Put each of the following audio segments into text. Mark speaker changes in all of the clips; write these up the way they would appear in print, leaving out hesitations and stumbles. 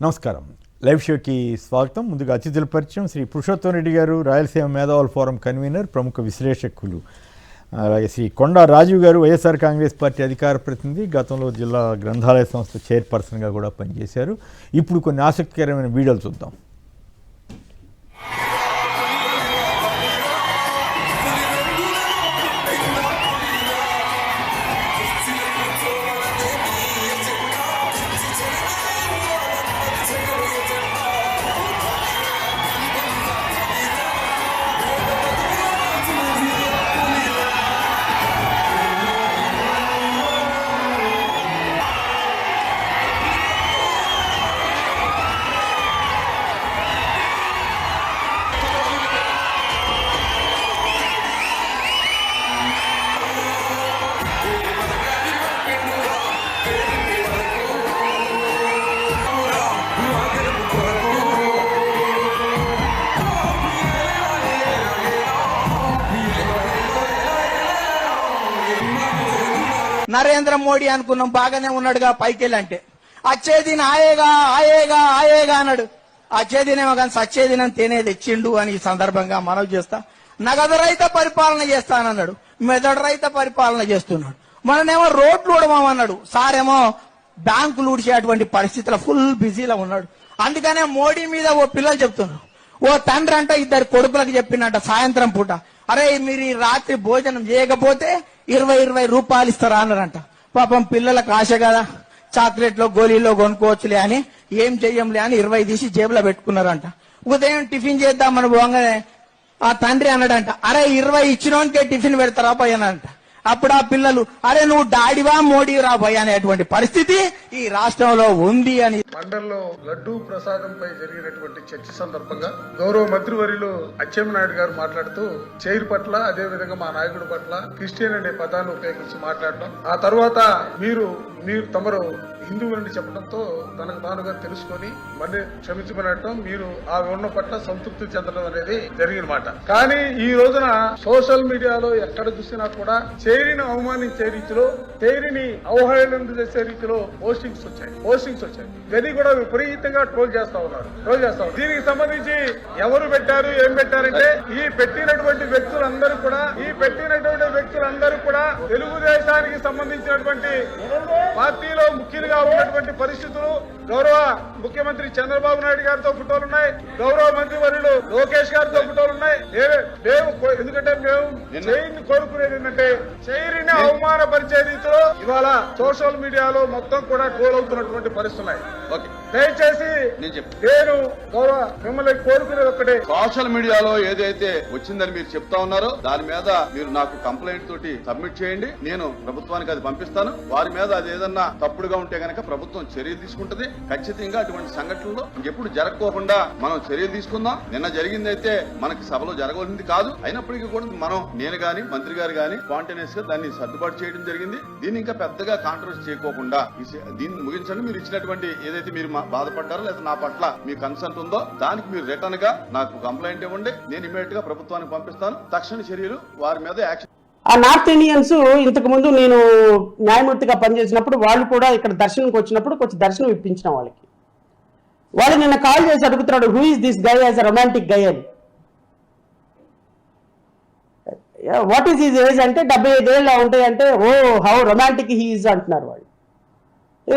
Speaker 1: నమస్కారం. లైవ్ షోకి స్వాగతం. ముందుగా అతిథుల పరిచయం. శ్రీ పురుషోత్తం రెడ్డి గారు, రాయలసీమ మేధావుల ఫోరం కన్వీనర్, ప్రముఖ విశ్లేషకులు. అలాగే శ్రీ కొండా రాజీవ్ గారు, వైఎస్ఆర్ కాంగ్రెస్ పార్టీ అధికార ప్రతినిధి, గతంలో జిల్లా గ్రంథాలయ సంస్థ చైర్పర్సన్గా కూడా పనిచేశారు. ఇప్పుడు కొన్ని ఆసక్తికరమైన వీడియోలు చూద్దాం.
Speaker 2: నరేంద్ర మోడీ అనుకున్నాం, బాగానే ఉన్నాడుగా పైకెళ్ళంటే. అచ్చేదిన ఆయేగా ఆయేగా ఆయేగా అన్నాడు. అచ్చేదినేమో కానీ సచ్చేదినం తేనే తెచ్చిండు అని ఈ సందర్భంగా మనవి చేస్తా. నగదు రహిత పరిపాలన చేస్తానన్నాడు, మెదడు రహిత పరిపాలన చేస్తున్నాడు. మననేమో రోడ్లు ఊడమన్నాడు, సారేమో బ్యాంకులు ఊడిచేటువంటి పరిస్థితుల్లో ఫుల్ బిజీలో ఉన్నాడు. అందుకనే మోడీ మీద ఓ పిల్లలు చెప్తున్నారు. ఓ తండ్రి అంట ఇద్దరు కొడుకులకు చెప్పినట్ట సాయంత్రం పూట, అరే మీరు ఈ రాత్రి భోజనం చేయకపోతే 20 రూపాయలు ఇస్తారా అన్నారంట. పాపం పిల్లలకు ఆశ కదా, చాక్లెట్లో గోళీలో కొనుక్కోవచ్చులే అని ఏం చెయ్యంలే అని 20 తీసి జేబులో పెట్టుకున్నారంట. ఉదయం టిఫిన్ చేద్దామని పోగానే ఆ తండ్రి అన్నాడంట, అరే 20 ఇచ్చినోనికే టిఫిన్ పెడతారా పోయి అన్నాడంట. అప్పుడు ఆ పిల్లలు, అరే నువ్వు డాడివా మోడీ రా పోయి అనేటువంటి పరిస్థితి ఈ రాష్ట్రంలో ఉంది అని.
Speaker 3: మండల్లో లడ్డూ ప్రసాదంపై జరిగినటువంటి చర్చ సందర్భంగా గౌరవ మంత్రివర్యులు అచ్చెన్నాయుడు గారు మాట్లాడుతూ చైర్ పట్ల, అదే విధంగా మా నాయకుడి పట్ల క్రిస్టియన్ అనే పదాన్ని ఉపయోగించి మాట్లాడటం, ఆ తర్వాత మీరు తమరు హిందువులని చెప్పడంతో తనకు తానుగా తెలుసుకొని మళ్ళీ క్షమించమనటం, మీరు ఆ వివరణ పట్ల సంతృప్తి చెందడం అనేది జరిగిన మాట. కానీ ఈ రోజున సోషల్ మీడియాలో ఎక్కడ చూసినా కూడా చైరిని అవమానించే రీతిలో, చైరిని అవహేళన చేసే రీతిలో పోస్టింగ్స్ వచ్చాయి. గది కూడా విపరీతంగా ట్రోల్ చేస్తా ఉన్నారు. దీనికి సంబంధించి ఎవరు పెట్టారు, ఏం పెట్టారంటే ఈ పెట్టినటువంటి వ్యక్తులందరూ కూడా తెలుగుదేశానికి సంబంధించినటువంటి పార్టీలో ముఖ్యులుగా ఉన్నటువంటి పరిస్థితులు. గౌరవ ముఖ్యమంత్రి చంద్రబాబు నాయుడు గారితో ఫోటోలు ఉన్నాయి, గౌరవ మంత్రివర్యులు లోకేష్ గారితో ఫోటోలు ఉన్నాయి. ఎందుకంటే మేము చైర్ని కోరుకునేది ఏంటంటే చైర్ని అవమానపరిచే రీతిలో ఇవాళ సోషల్ మీడియాలో మొత్తం కూడా ట్రోల్ అవుతున్నటువంటి పరిస్థితున్నాయి. దయచేసి నేను గౌరవ మిమ్మల్ని కోరుకునేది ఒక్కటే,
Speaker 4: సోషల్ మీడియాలో ఏదైతే వచ్చిందని మీరు చెప్తా ఉన్నారో దాని మీద మీరు నాకు కంప్లైంట్ తోటి సబ్మిట్ చేయండి. నేను ప్రభుత్వానికి అది పంపిస్తాను. వారి మీద అది ఏదన్నా తప్పుడుగా ఉంటే గనక ప్రభుత్వం చర్యలు తీసుకుంటది. ఖచ్చితంగా అటువంటి సంఘటనలు ఎప్పుడు జరగకోకుండా మనం చర్యలు తీసుకుందాం. నిన్న జరిగిందైతే మనకి సభలో జరగవలసింది కాదు. అయినప్పటికీ కూడా నేను గాని మంత్రి గారు గాని స్పాంటేనియస్ గా దాన్ని సర్దుబాటు చేయడం జరిగింది. దీన్ని ఇంకా పెద్దగా కాంట్రవర్సీ చేయకోకుండా దీన్ని ముగించండి. మీరు ఇచ్చినటువంటి ఏదైతే మీరు బాధపడ్డారో లేదా నా పట్ల మీ కన్సర్న్ ఉందో దానికి మీరు రిటర్న్ గా నాకు కంప్లైంట్ ఇవ్వండి. నేను ఇమీడియట్ గా ప్రభుత్వానికి పంపిస్తాను. తక్షణ చర్యలు వారి మీద యాక్షన్.
Speaker 5: ఆ నార్త్ ఇండియన్స్ ఇంతకు ముందు నేను న్యాయమూర్తిగా పనిచేసినప్పుడు వాళ్ళు కూడా ఇక్కడ దర్శనంకి వచ్చినప్పుడు కొంచెం దర్శనం ఇప్పించిన వాళ్ళు నిన్న కాల్ చేసి అడుగుతున్నాడు, who is this guy as a romantic guy అని. వాట్ ఈస్ హిజ్ ఏజ్ అంటే 75 ఏళ్ళు ఉంటాయి అంటే, oh how romantic he is అంటున్నారు వాళ్ళు.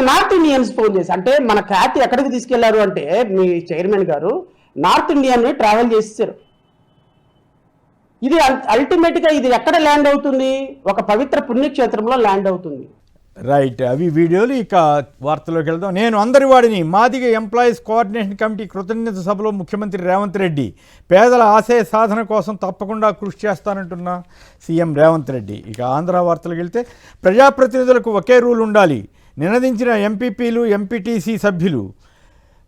Speaker 5: నార్త్ ఇండియన్స్ ఫోన్ చేసి, అంటే మన ఖ్యాతి ఎక్కడికి తీసుకెళ్లారు అంటే మీ చైర్మన్ గారు నార్త్ ఇండియన్ ట్రావెల్ చేసేసారు. ఇది అల్టిమేట్ గా ఇది ఎక్కడ ల్యాండ్ అవుతుంది? ఒక పవిత్ర పుణ్యక్షేత్రంలో ల్యాండ్ అవుతుంది.
Speaker 1: రైట్, అవి వీడియోలు. ఇక వార్తలోకి వెళ్దాం. నేను అందరి వాడిని. మాదిగ ఎంప్లాయీస్ కోఆర్డినేషన్ కమిటీ కృతజ్ఞత సభలో ముఖ్యమంత్రి రేవంత్ రెడ్డి పేదల ఆశయ సాధన కోసం తప్పకుండా కృషి చేస్తానంటున్న సీఎం రేవంత్ రెడ్డి. ఇక ఆంధ్ర వార్తలకు వెళ్తే ప్రజాప్రతినిధులకు ఒకే రూల్ ఉండాలి. నినదించిన ఎంపీపీలు, ఎంపీటీసీ సభ్యులు.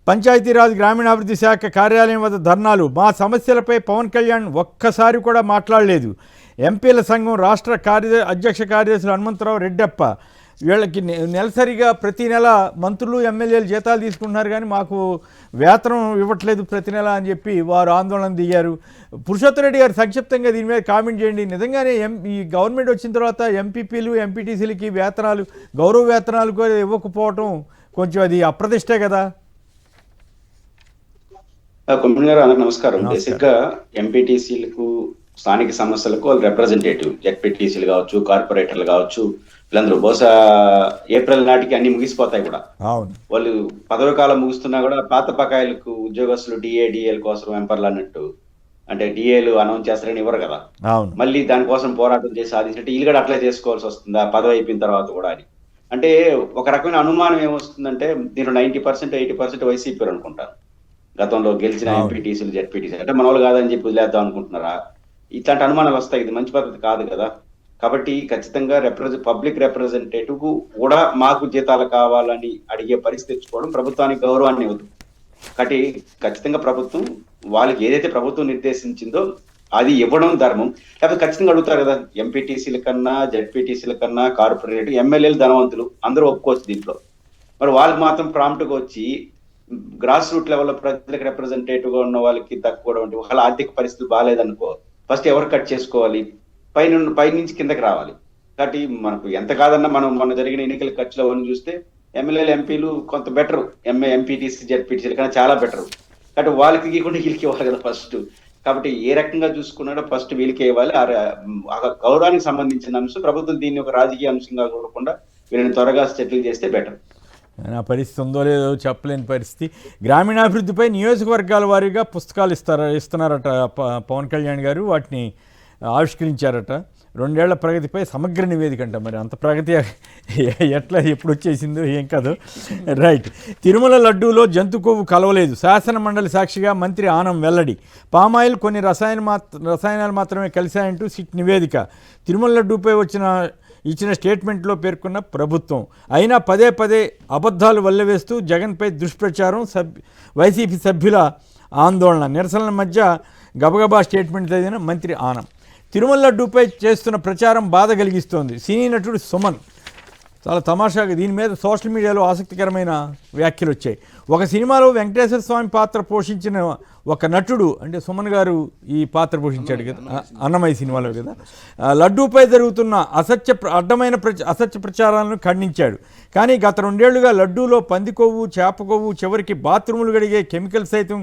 Speaker 1: పంచాయతీరాజ్ గ్రామీణాభివృద్ధి శాఖ కార్యాలయం వద్ద ధర్నాలు. మా సమస్యలపై పవన్ కళ్యాణ్ ఒక్కసారి కూడా మాట్లాడలేదు. ఎంపీల సంఘం రాష్ట్ర అధ్యక్ష కార్యదర్శులు హనుమంతరావు, రెడ్డప్ప వీళ్ళకి నెలసరిగా ప్రతి నెల మంత్రులు, ఎమ్మెల్యేలు జీతాలు తీసుకుంటున్నారు కానీ మాకు వేతనం ఇవ్వట్లేదు ప్రతి నెల అని చెప్పి వారు ఆందోళన దిగారు. పురుషోత్తం రెడ్డి గారు సంక్షిప్తంగా దీని మీద కామెంట్ చేయండి. నిజంగానే ఈ గవర్నమెంట్ వచ్చిన తర్వాత ఎంపీపీలు, ఎంపీటీసీలకి వేతనాలు, గౌరవ వేతనాలు కూడా ఇవ్వకపోవటం కొంచెం అది అప్రతిష్టే కదా.
Speaker 6: కొమ్మినేని గారు అందరికి నమస్కారం.
Speaker 1: నమస్కారం.
Speaker 6: బేసిక్ గా ఎంపీటీసీలకు స్థానిక సమస్యలకు వాళ్ళు రిప్రజెంటేటివ్, జెడ్పీటీసీలు కావచ్చు, కార్పొరేటర్లు కావచ్చు, వీళ్ళందరూ బహుశా ఏప్రిల్ నాటికి అన్ని ముగిసిపోతాయి కూడా.
Speaker 1: అవును,
Speaker 6: వాళ్ళు పదవి కాలం ముగుస్తున్నా కూడా పాత బకాయిలకు ఉద్యోగస్తులు డిఏల కోసం వెంపర్లు అన్నట్టు, అంటే డిఏలు అనౌన్స్ చేస్తారని ఇవ్వరు కదా,
Speaker 1: అవును,
Speaker 6: మళ్ళీ దానికోసం పోరాటం చేసి సాధించినట్టు వీళ్ళు కూడా అట్లే చేసుకోవాల్సి వస్తుందా పదవి అయిపోయిన తర్వాత కూడా అని. అంటే ఒక రకమైన అనుమానం ఏమొస్తుందంటే దీంట్లో 90% 80% వైసీపీ అనుకుంటారు. గతంలో గెలిచిన ఎంపీటీసీలు జెడ్పీటీసీ అంటే మన వాళ్ళు కాదని చెప్పి వదిలేద్దాం అనుకుంటున్నారా? ఇట్లాంటి అనుమానాలు వస్తాయి. ఇది మంచి పద్ధతి కాదు కదా. కాబట్టి ఖచ్చితంగా పబ్లిక్ రిప్రజెంటేటివ్ కూడా మాకు జీతాలు కావాలని అడిగే పరిస్థితి తెచ్చుకోవడం ప్రభుత్వానికి గౌరవాన్ని ఇవ్వదు. కాబట్టి ఖచ్చితంగా ప్రభుత్వం వాళ్ళకి ఏదైతే ప్రభుత్వం నిర్దేశించిందో అది ఇవ్వడం ధర్మం. లేకపోతే ఖచ్చితంగా అడుగుతారు కదా, ఎంపీటీసీల కన్నా జెడ్పీటీసీల కన్నా కార్పొరేట్ ఎమ్మెల్యేలు ధనవంతులు అందరూ ఒప్పుకోవచ్చు దీంట్లో. మరి వాళ్ళకి మాత్రం ప్రాంప్ట్గా వచ్చి గ్రాస్ రూట్ లెవెల్లో ప్రజలకు రిప్రజెంటేటివ్ గా ఉన్న వాళ్ళకి తక్కువ వాళ్ళ ఆర్థిక పరిస్థితులు బాగాలేదనుకో, ఫస్ట్ ఎవరు కట్ చేసుకోవాలి? పైనుంచి కిందకి రావాలి. కాబట్టి మనకు ఎంత కాదన్నా మన జరిగిన ఎన్నికల ఖర్చులు అవన్నీ చూస్తే ఎమ్మెల్యేలు ఎంపీలు కొంత బెటర్, ఎంపీటీసీ జెడ్పీటీసీల కన్నా చాలా బెటర్. కాబట్టి వాళ్ళకి ఇవ్వకుండా వీళ్ళకి ఇవ్వాలి కదా ఫస్ట్. కాబట్టి ఏ రకంగా చూసుకున్నాడో ఫస్ట్ వీళ్ళకి ఇవ్వాలి. ఆ గౌరవానికి సంబంధించిన అంశం ప్రభుత్వం దీన్ని ఒక రాజకీయ అంశంగా చూడకుండా వీళ్ళని త్వరగా సెటిల్ చేస్తే బెటర్.
Speaker 1: నా పరిస్థితి ఉందో లేదో చెప్పలేని పరిస్థితి. గ్రామీణాభివృద్ధిపై నియోజకవర్గాల వారీగా పుస్తకాలు ఇస్తున్నారట పవన్ కళ్యాణ్ గారు, వాటిని ఆవిష్కరించారట. 2 ఏళ్ల ప్రగతిపై సమగ్ర నివేదిక అంట. మరి అంత ప్రగతి ఎట్లా ఎప్పుడు వచ్చేసిందో ఏం కాదు. రైట్. తిరుమల లడ్డూలో జంతు కొవ్వు కలవలేదు, శాసన మండలి సాక్షిగా మంత్రి ఆనం వెల్లడి. పామాయిల్ కొన్ని రసాయనాలు మాత్రమే కలిశాయంటూ సిట్ నివేదిక. తిరుమల లడ్డూపై ఇచ్చిన స్టేట్మెంట్లో పేర్కొన్న ప్రభుత్వం అయినా పదే అబద్ధాలు వల్లవేస్తూ జగన్పై దుష్ప్రచారం. వైసీపీ సభ్యుల ఆందోళన, నిరసనల మధ్య గబగబా స్టేట్మెంట్ చదివిన మంత్రి ఆనం. తిరుమల లడ్డూపై చేస్తున్న ప్రచారం బాధ కలిగిస్తోంది. సినీ నటుడు సుమన్ చాలా తమాషాగా దీని మీద సోషల్ మీడియాలో ఆసక్తికరమైన వ్యాఖ్యలు వచ్చాయి. ఒక సినిమాలో వెంకటేశ్వర స్వామి పాత్ర పోషించిన ఒక నటుడు, అంటే సుమన్ గారు ఈ పాత్ర పోషించాడు కదా అన్నమయ్య సినిమాలో కదా, లడ్డూపై జరుగుతున్న అసత్య ప్రచారాలను ఖండించాడు. కానీ గత 2 ఏళ్లుగా లడ్డూలో పంది కొవ్వు, చేప కొవ్వు, చివరికి బాత్రూములు గడిగే కెమికల్ సైతం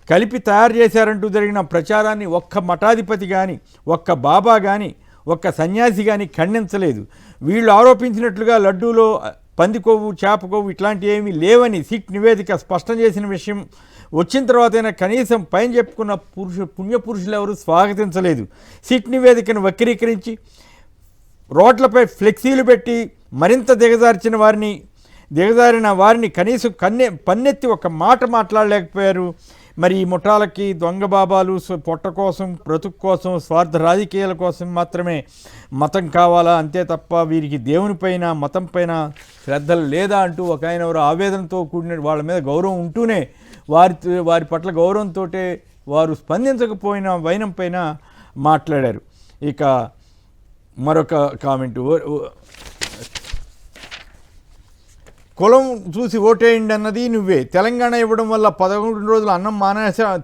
Speaker 1: కలిపి తయారు చేశారంటూ జరిగిన ప్రచారాన్ని ఒక్క మఠాధిపతి కానీ, ఒక్క బాబా కానీ, ఒక్క సన్యాసి కానీ ఖండించలేదు. వీళ్ళు ఆరోపించినట్లుగా లడ్డూలో పంది కొవ్వు, చేప కొవ్వు ఇట్లాంటివి ఏమీ లేవని సిట్ నివేదిక స్పష్టం చేసిన విషయం వచ్చిన తర్వాతైనా కనీసం పైన చెప్పుకున్న పుణ్యపురుషులు ఎవరు స్వాగతించలేదు. సిట్ నివేదికను వక్రీకరించి రోడ్లపై ఫ్లెక్సీలు పెట్టి మరింత దిగజారిన వారిని కనీసం పన్నెత్తి ఒక మాట మాట్లాడలేకపోయారు. మరి ఈ ముఠాలకి దొంగ బాబాలు పొట్ట కోసం, బ్రతుకు కోసం, స్వార్థ రాజకీయాల కోసం మాత్రమే మతం కావాలా, అంతే తప్ప వీరికి దేవునిపైన మతం పైన శ్రద్ధలు లేదా అంటూ ఒక ఆయన ఎవరు ఆవేదనతో కూడిన వాళ్ళ మీద గౌరవం ఉంటూనే వారి పట్ల గౌరవంతో వారు స్పందించకపోయిన వైనం పైన మాట్లాడారు. ఇక మరొక కామెంటు, కులం చూసి ఓటేయండి అన్నది నువ్వే, తెలంగాణ ఇవ్వడం వల్ల 11 రోజులు అన్నం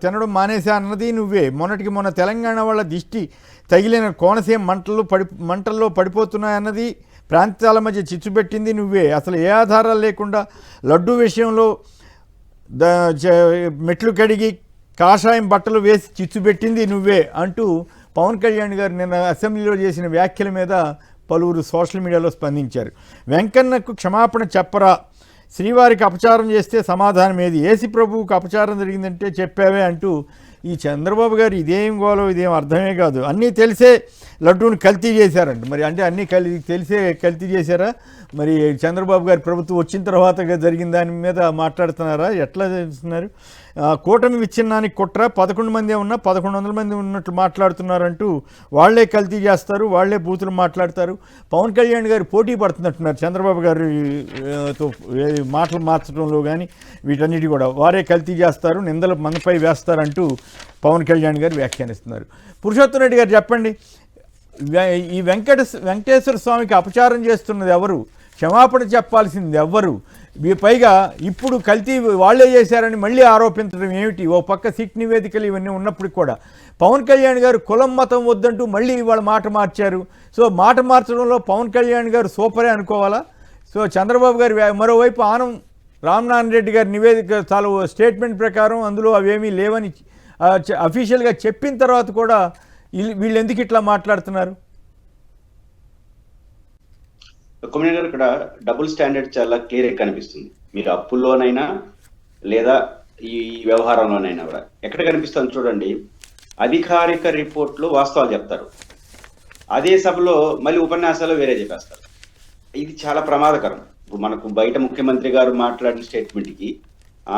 Speaker 1: తినడం మానేసా అన్నది నువ్వే, మొన్న తెలంగాణ వాళ్ళ దిష్టి తగిలిన కోనసీమ మంటల్లో పడిపోతున్నాయన్నది, ప్రాంతాల మధ్య చిచ్చు పెట్టింది నువ్వే, అసలు ఏ ఆధారాలు లేకుండా లడ్డూ విషయంలో మెట్లు కడిగి కాషాయం బట్టలు వేసి చిచ్చు పెట్టింది నువ్వే అంటూ పవన్ కళ్యాణ్ గారు నిన్న అసెంబ్లీలో చేసిన వ్యాఖ్యల మీద పలువురు సోషల్ మీడియాలో స్పందించారు. వెంకన్నకు క్షమాపణ చెప్పరా, శ్రీవారికి అపచారం చేస్తే సమాధానం ఏది, ఏసీ ప్రభువుకు అపచారం జరిగిందంటే చెప్పావే అంటూ ఈ చంద్రబాబు గారు ఇదేం గోలో ఇదేం అర్థమే కాదు. అన్నీ తెలిసే లడ్డూని కల్తీ చేశారంట. మరి అంటే అన్నీ తెలిసే కల్తీ చేశారా? మరి చంద్రబాబు గారి ప్రభుత్వం వచ్చిన తర్వాత జరిగిన దాని మీద మాట్లాడుతున్నారా? ఎట్లా చేస్తున్నారు? కూటమి విచ్ఛిన్నానికి కుట్ర, 11 మంది ఉన్నా 1100 మంది ఉన్నట్లు మాట్లాడుతున్నారంటూ వాళ్లే కల్తీ చేస్తారు, వాళ్లే బూతులు మాట్లాడతారు. పవన్ కళ్యాణ్ గారు పోటీ పడుతున్నట్టున్నారు చంద్రబాబు గారితో మాటలు మార్చడంలో కానీ వీటన్నిటి కూడా వారే కల్తీ చేస్తారు, నిందలు మనపై వేస్తారంటూ పవన్ కళ్యాణ్ గారు వ్యాఖ్యానిస్తున్నారు. పురుషోత్తం రెడ్డి గారు చెప్పండి, ఈ వెంకటేశ్వర స్వామికి అపచారం చేస్తున్నది ఎవరు? క్షమాపణ చెప్పాల్సింది ఎవ్వరు? పైగా ఇప్పుడు కల్తీ వాళ్లే చేశారని మళ్ళీ ఆరోపించడం ఏమిటి? ఓ పక్క సిట్ నివేదికలు ఇవన్నీ ఉన్నప్పటికి కూడా పవన్ కళ్యాణ్ గారు కులం మతం వద్దంటూ మళ్ళీ ఇవాళ మాట మార్చారు. సో మాట మార్చడంలో పవన్ కళ్యాణ్ గారు సూపరే అనుకోవాలా? సో చంద్రబాబు గారు మరోవైపు ఆనం రామనారాయణ రెడ్డి గారి నివేదిక చాలా స్టేట్మెంట్ ప్రకారం అందులో అవేమీ లేవని అఫీషియల్గా చెప్పిన తర్వాత కూడా వీళ్ళు ఎందుకు ఇట్లా మాట్లాడుతున్నారు?
Speaker 6: కొమ్మినేని గారు, ఇక్కడ డబుల్ స్టాండర్డ్ చాలా క్లియర్ కనిపిస్తుంది. మీరు అప్పుల్లోనైనా లేదా ఈ వ్యవహారంలోనైనా కూడా ఎక్కడ కనిపిస్తుంది చూడండి. అధికారిక రిపోర్ట్లో వాస్తవాలు చెప్తారు, అదే సభలో మళ్ళీ ఉపన్యాసాలు వేరే చెప్పేస్తారు. ఇది చాలా ప్రమాదకరం. మనకు బయట ముఖ్యమంత్రి గారు మాట్లాడిన స్టేట్మెంట్కి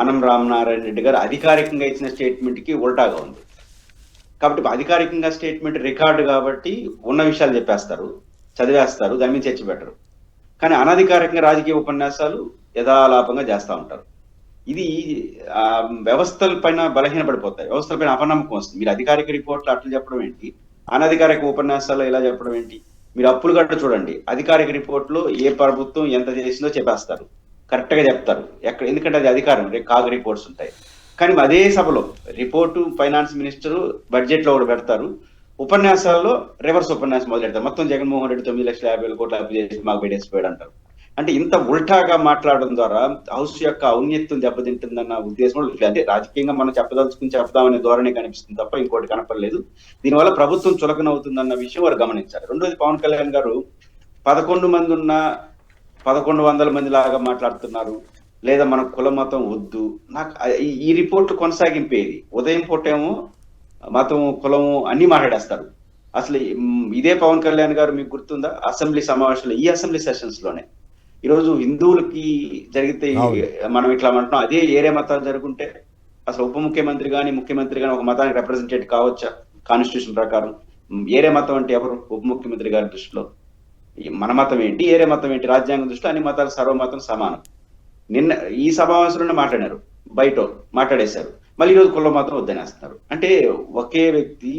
Speaker 6: ఆనం రామనారాయణ రెడ్డి గారు అధికారికంగా ఇచ్చిన స్టేట్మెంట్కి ఉల్టాగా ఉంది. కాబట్టి అధికారికంగా స్టేట్మెంట్ రికార్డు కాబట్టి ఉన్న విషయాలు చెప్పేస్తారు, చదివేస్తారు, దాని మీద చర్చ పెట్టరు. కానీ అనధికారికంగా రాజకీయ ఉపన్యాసాలు యథాలాపంగా చేస్తూ ఉంటారు. ఇది వ్యవస్థల పైన బలహీనపడిపోతాయి, వ్యవస్థల పైన అపనమ్మకం వస్తుంది. మీరు అధికారిక రిపోర్ట్లు అట్లా చెప్పడం ఏంటి, అనధికారిక ఉపన్యాసాలు ఇలా చెప్పడం ఏంటి? మీరు అప్పులు గట్ట చూడండి, అధికారిక రిపోర్ట్లో ఏ ప్రభుత్వం ఎంత చేసిందో చెప్పేస్తారు, కరెక్ట్ గా చెప్తారు. ఎందుకంటే అది అధికారం, కాగ్ రిపోర్ట్స్ ఉంటాయి. కానీ అదే సభలో రిపోర్టు ఫైనాన్స్ మినిస్టర్ బడ్జెట్ లో కూడా పెడతారు, ఉపన్యాసాల్లో రివర్స్ ఉపన్యాసం మొదలు పెడతారు. మొత్తం జగన్మోహన్ రెడ్డి 9,50,000 కోట్లు అప్పు చేసి మాకు పెట్టేసిపోయాడు అంటారు. అంటే ఇంత ఉల్టాగా మాట్లాడడం ద్వారా హౌస్ యొక్క ఔన్నత్యం దెబ్బతింటుందన్న ఉద్దేశం, అంటే రాజకీయంగా మనం చెప్దామనే ధోరణి కనిపిస్తుంది తప్ప ఇంకోటి కనపడలేదు. దీనివల్ల ప్రభుత్వం చులకనవుతుందన్న విషయం వారు గమనించారు. రెండోది, పవన్ కళ్యాణ్ గారు 11 మంది ఉన్న 1100 మంది లాగా మాట్లాడుతున్నారు, లేదా మన కుల మతం వద్దు. నాకు ఈ రిపోర్ట్ కొనసాగింపేది. ఉదయం పూటేమో మతం కులము అన్ని మాట్లాడేస్తారు. అసలు ఇదే పవన్ కళ్యాణ్ గారు మీకు గుర్తుందా, అసెంబ్లీ సమావేశంలో, ఈ అసెంబ్లీ సెషన్స్ లోనే ఈరోజు హిందువులకి జరిగితే మనం ఇట్లా అంటున్నాం, అదే ఏరే మతాలు జరుగుంటే అసలు ఉప ముఖ్యమంత్రి కానీ ముఖ్యమంత్రి కానీ ఒక మతానికి రిప్రజెంటేటివ్ కావచ్చా? కాన్స్టిట్యూషన్ ప్రకారం ఏరే మతం అంటే ఎవరు? ఉప ముఖ్యమంత్రి గారి దృష్టిలో మన మతం ఏంటి, ఏరే మతం ఏంటి? రాజ్యాంగం దృష్టిలో అన్ని మతాలు సర్వమతం సమానం. నిన్న ఈ సమావేశంలోనే మాట్లాడారు, బయట మాట్లాడేశారు, మళ్ళీ ఈరోజు కుల మతం వద్దనేస్తున్నారు. అంటే ఒకే వ్యక్తి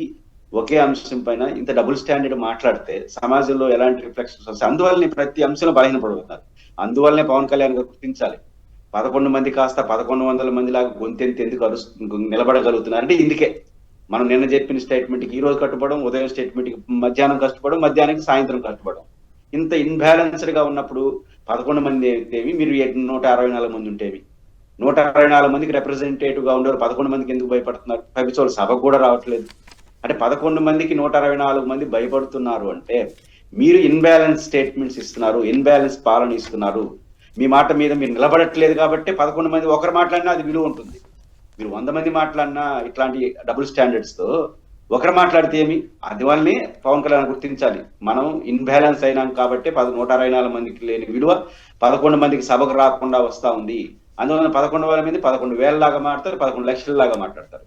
Speaker 6: ఒకే అంశం పైన ఇంత డబుల్ స్టాండర్డ్ మాట్లాడితే సమాజంలో ఎలాంటి రిఫ్లెక్షన్స్ వస్తాయి? అందువల్లనే ప్రతి అంశంలో బలహీనపడుతున్నారు. అందువల్లనే పవన్ కళ్యాణ్ గారు గుర్తించాలి, 11 మంది కాస్త 1100 మంది లాగా గొంతెంత ఎందుకు నిలబడగలుగుతున్నారు అంటే ఇందుకే. మనం నిన్న చెప్పిన స్టేట్మెంట్ కి ఈ రోజు కట్టుబడడం, ఉదయం స్టేట్మెంట్ కి మధ్యాహ్నం కష్టపడడం, మధ్యాహ్నానికి సాయంత్రం కష్టపడడం. ఇంత ఇన్బ్యాలెన్స్డ్ గా ఉన్నప్పుడు 11 మంది అయితేవి, మీరు 164 మంది ఉంటేవి, 164 మందికి రిప్రజెంటేటివ్ గా ఉండేవారు 11 మందికి ఎందుకు భయపడుతున్నారు? పైపిచోళ్ళు సభకు కూడా రావట్లేదు. అంటే 11 మందికి 164 మంది భయపడుతున్నారు అంటే మీరు ఇన్బ్యాలెన్స్ స్టేట్మెంట్స్ ఇస్తున్నారు, ఇన్బ్యాలెన్స్ పాలన ఇస్తున్నారు. మీ మాట మీద మీరు నిలబడట్లేదు కాబట్టి 11 మంది ఒకరు మాట్లాడినా అది విలువ ఉంటుంది. మీరు 100 మంది మాట్లాడినా ఇట్లాంటి డబుల్ స్టాండర్డ్స్ తో ఒకరు మాట్లాడితే ఏమి? అందువల్లనే పవన్ కళ్యాణ్ గుర్తించాలి, మనం ఇన్బ్యాలెన్స్ అయినాం కాబట్టి 164 మందికి లేని విలువ 11 మందికి సభకు రాకుండా వస్తా ఉంది. అందువల్ల 11,000 మంది 11,000 లాగా మాట్లాడతారు, 11 లక్షల లాగా మాట్లాడతారు.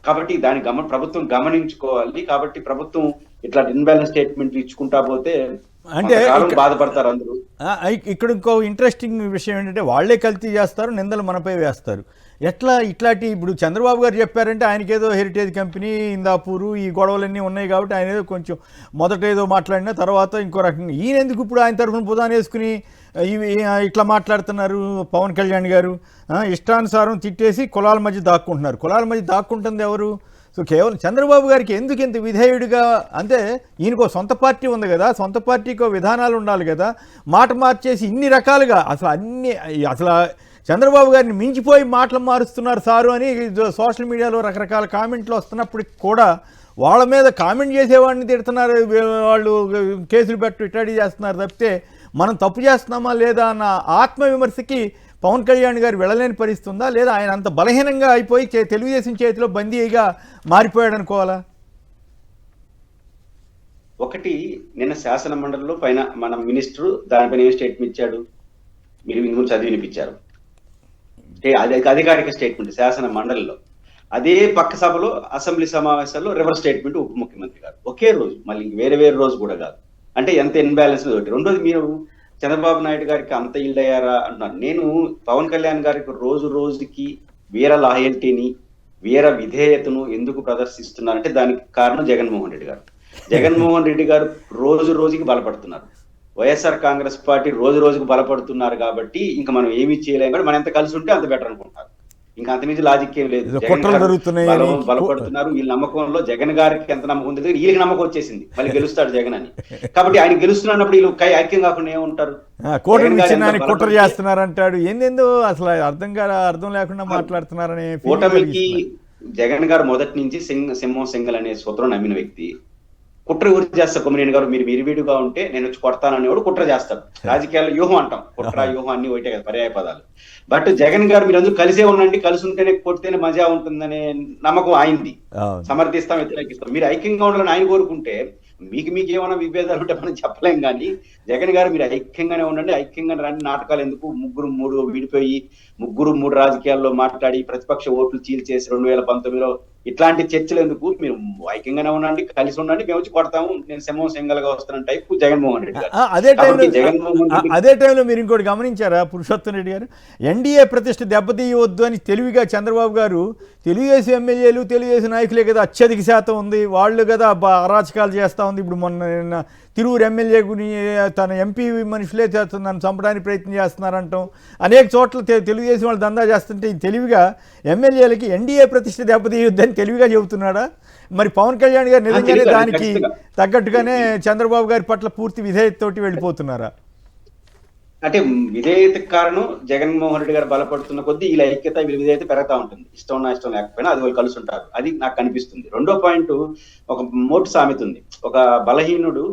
Speaker 6: కాబట్టి దాని ప్రభుత్వం గమనించుకోవాలి. కాబట్టి ప్రభుత్వం ఇట్లా ఇన్బ్యాలెన్స్ స్టేట్మెంట్ ఇచ్చుకుంటా పోతే అంటే బాధపడతారు అందరూ.
Speaker 1: ఇక్కడ ఇంకో ఇంట్రెస్టింగ్ విషయం ఏంటంటే వాళ్ళే కల్తీ చేస్తారు, నిందలు మనపై వేస్తారు. ఎట్లా ఇట్లాంటి ఇప్పుడు చంద్రబాబు గారు చెప్పారంటే ఆయనకేదో హెరిటేజ్ కంపెనీ, ఇందాపూరు, ఈ గొడవలన్నీ ఉన్నాయి కాబట్టి ఆయన ఏదో కొంచెం మొదట ఏదో మాట్లాడినా తర్వాత ఇంకో రకంగా, ఈయన ఎందుకు ఇప్పుడు ఆయన తరఫున పుదాన్ని వేసుకుని ఇట్లా మాట్లాడుతున్నారు? పవన్ కళ్యాణ్ గారు ఇష్టానుసారం తిట్టేసి కులాల మధ్య దాక్కుంటున్నారు. కులాల మధ్య దాక్కుంటుంది ఎవరు? సో కేవలం చంద్రబాబు గారికి ఎందుకు ఇంత విధేయుడిగా? అంటే ఈయనకో సొంత పార్టీ ఉంది కదా, సొంత పార్టీకో విధానాలు ఉండాలి కదా, మాట మార్చేసి ఇన్ని రకాలుగా అసలు చంద్రబాబు గారిని మించిపోయి మాటలు మారుస్తున్నారు సారు అని సోషల్ మీడియాలో రకరకాల కామెంట్లు వస్తున్నప్పటికి కూడా వాళ్ళ మీద కామెంట్ చేసేవాడిని తిడుతున్నారు, వాళ్ళు కేసులు పెట్టు ఇట్లాంటి చేస్తున్నారు తప్పితే మనం తప్పు చేస్తున్నామా లేదా అన్న ఆత్మవిమర్శకి పవన్ కళ్యాణ్ గారు వెళ్ళలేని పరిస్థితి ఉందా, లేదా ఆయన అంత బలహీనంగా అయిపోయి తెలుగుదేశం చేతిలో బందీగా మారిపోయాడు అనుకోవాలా?
Speaker 6: ఒకటి, నిన్న శాసన మండలిలో పైన మన మినిస్టర్ దానిపైన ఏం స్టేట్మెంట్ ఇచ్చాడు, మీరు ఇందుకు చదివి వినిపించారు. అధికారిక స్టేట్మెంట్ శాసన మండలిలో. అదే పక్క సభలో అసెంబ్లీ సమావేశాల్లో రివర్స్ స్టేట్మెంట్ ఉప ముఖ్యమంత్రి గారు ఒకే రోజు, మళ్ళీ వేరే వేరే రోజు కూడా కాదు. అంటే ఎంత ఇన్బ్యాలెన్స్. రెండోది, మీరు చంద్రబాబు నాయుడు గారికి అంత ఇల్డ్ అయ్యారా అంటున్నారు. నేను పవన్ కళ్యాణ్ గారికి రోజు రోజుకి వీర లాయల్టీని, వీర విధేయతను ఎందుకు ప్రదర్శిస్తున్నారంటే దానికి కారణం జగన్మోహన్ రెడ్డి గారు. జగన్మోహన్ రెడ్డి గారు రోజు రోజుకి బలపడుతున్నారు, వైఎస్ఆర్ కాంగ్రెస్ పార్టీ రోజు రోజుకు బలపడుతున్నారు. కాబట్టి ఇంకా మనం ఏమీ చేయలేం, కూడా మనం ఎంత కలిసి ఉంటే అంత బెటర్ అనుకుంటారు. ఇంకా అంతమించి లాజిక్ ఏం లేదు.
Speaker 1: ఏదో
Speaker 6: జగన్
Speaker 1: కుట్రలు
Speaker 6: గారు
Speaker 1: జరుగుతున్నాయని
Speaker 6: బలపడుతున్నారు. వీళ్ళ నమ్మకంలో జగన్ గారికి ఎంత నమ్మకం ఉంది, వీళ్ళకి నమ్మకం వచ్చేసింది మళ్ళీ గెలుస్తాడు జగన్ అని. కాబట్టి ఆయన గెలుస్తున్నప్పుడు వీళ్ళు ఐక్యం కాకుండా ఏముంటారు?
Speaker 1: కోటమి విచ్ఛిన్నానికి కుట్ర చేస్తున్నారంటాడు. ఏందేందో అసలు అర్థం లేకుండా మాట్లాడుతున్నారనే
Speaker 6: కూటమికి జగన్ గారు మొదటి నుంచి సింహం సింగల్ అనే సూత్రం నమ్మిన వ్యక్తి. కుట్ర ఎవరు చేస్తారు? కొమ్మినేని గారు మీరు విడివిడిగా ఉంటే నేను వచ్చి కొడతాననేవాడు కుట్ర చేస్తాడు. రాజకీయాల్లో వ్యూహం అంటాం, కుట్ర వ్యూహం అన్ని ఒకటే కదా పర్యాయ పదాలు. బట్ జగన్ గారు మీరు అందరూ కలిసే ఉండండి, కలిసి ఉంటేనే కొడితేనే మజా ఉంటుందనే నమ్మకం ఆయనది. సమర్థిస్తాం, వ్యతిరేకిస్తాం. మీరు ఐక్యంగా ఉండాలని ఆయన కోరుకుంటే మీకు ఏమైనా విభేదాలు ఉంటే మనం చెప్పలేం. కానీ జగన్ గారు మీరు ఐక్యంగానే ఉండండి, ఐక్యంగా రండి, నాటకాలు ఎందుకు, ముగ్గురు విడిపోయి మూడు రాజకీయాల్లో మాట్లాడి ప్రతిపక్ష ఓట్లు చీల్చేసి 2019లో ఇట్లాంటి చర్చలు ఎందుకు, మీరు ఐక్యంగానే ఉండండి, కలిసి ఉండండి, మేము వచ్చి కొడతాము, నేను సింహం సింగల్ గా వస్తానని టైప్ జగన్మోహన్ రెడ్డి గారు.
Speaker 1: అదే టైంలో మీరు ఇంకోటి గమనించారా పురుషోత్తం రెడ్డి గారు? ఎన్డీఏ ప్రతిష్ట దెబ్బతీయవద్దు అని తెలివిగా చంద్రబాబు గారు తెలుగుదేశం ఎమ్మెల్యేలు తెలుగుదేశం నాయకులే కదా అత్యధిక శాతం ఉంది, వాళ్ళు కదా అరాచకాలు చేస్తూ ఉంది. ఇప్పుడు మొన్న తిరువురు ఎమ్మెల్యే తన ఎంపీ మనుషులే నన్ను చంపడానికి ప్రయత్నం చేస్తున్నారంటాం. అనేక చోట్ల తెలుగుదేశం వాళ్ళు దందా చేస్తుంటే తెలివిగా ఎమ్మెల్యేలకి ఎన్డీఏ ప్రతిష్ట దెబ్బతీయొద్దని తెలివిగా చెబుతున్నాడా? మరి పవన్ కళ్యాణ్ గారు నిజంగానే దానికి తగ్గట్టుగానే చంద్రబాబు గారి పట్ల పూర్తి విధేయతతోటి వెళ్ళిపోతున్నారా?
Speaker 6: అంటే విధేయత కారణం జగన్మోహన్ రెడ్డి గారు బలపడుతున్న కొద్దీ వీళ్ళ ఐక్యత వీళ్ళ విధేయత పెరుగుతూ ఉంటుంది. ఇష్టం లేకపోయినా అది వాళ్ళు కలిసి ఉంటారు, అది నాకు కనిపిస్తుంది. రెండో పాయింట్, ఒక మోటు సామెత ఉంది, ఒక బలహీనుడు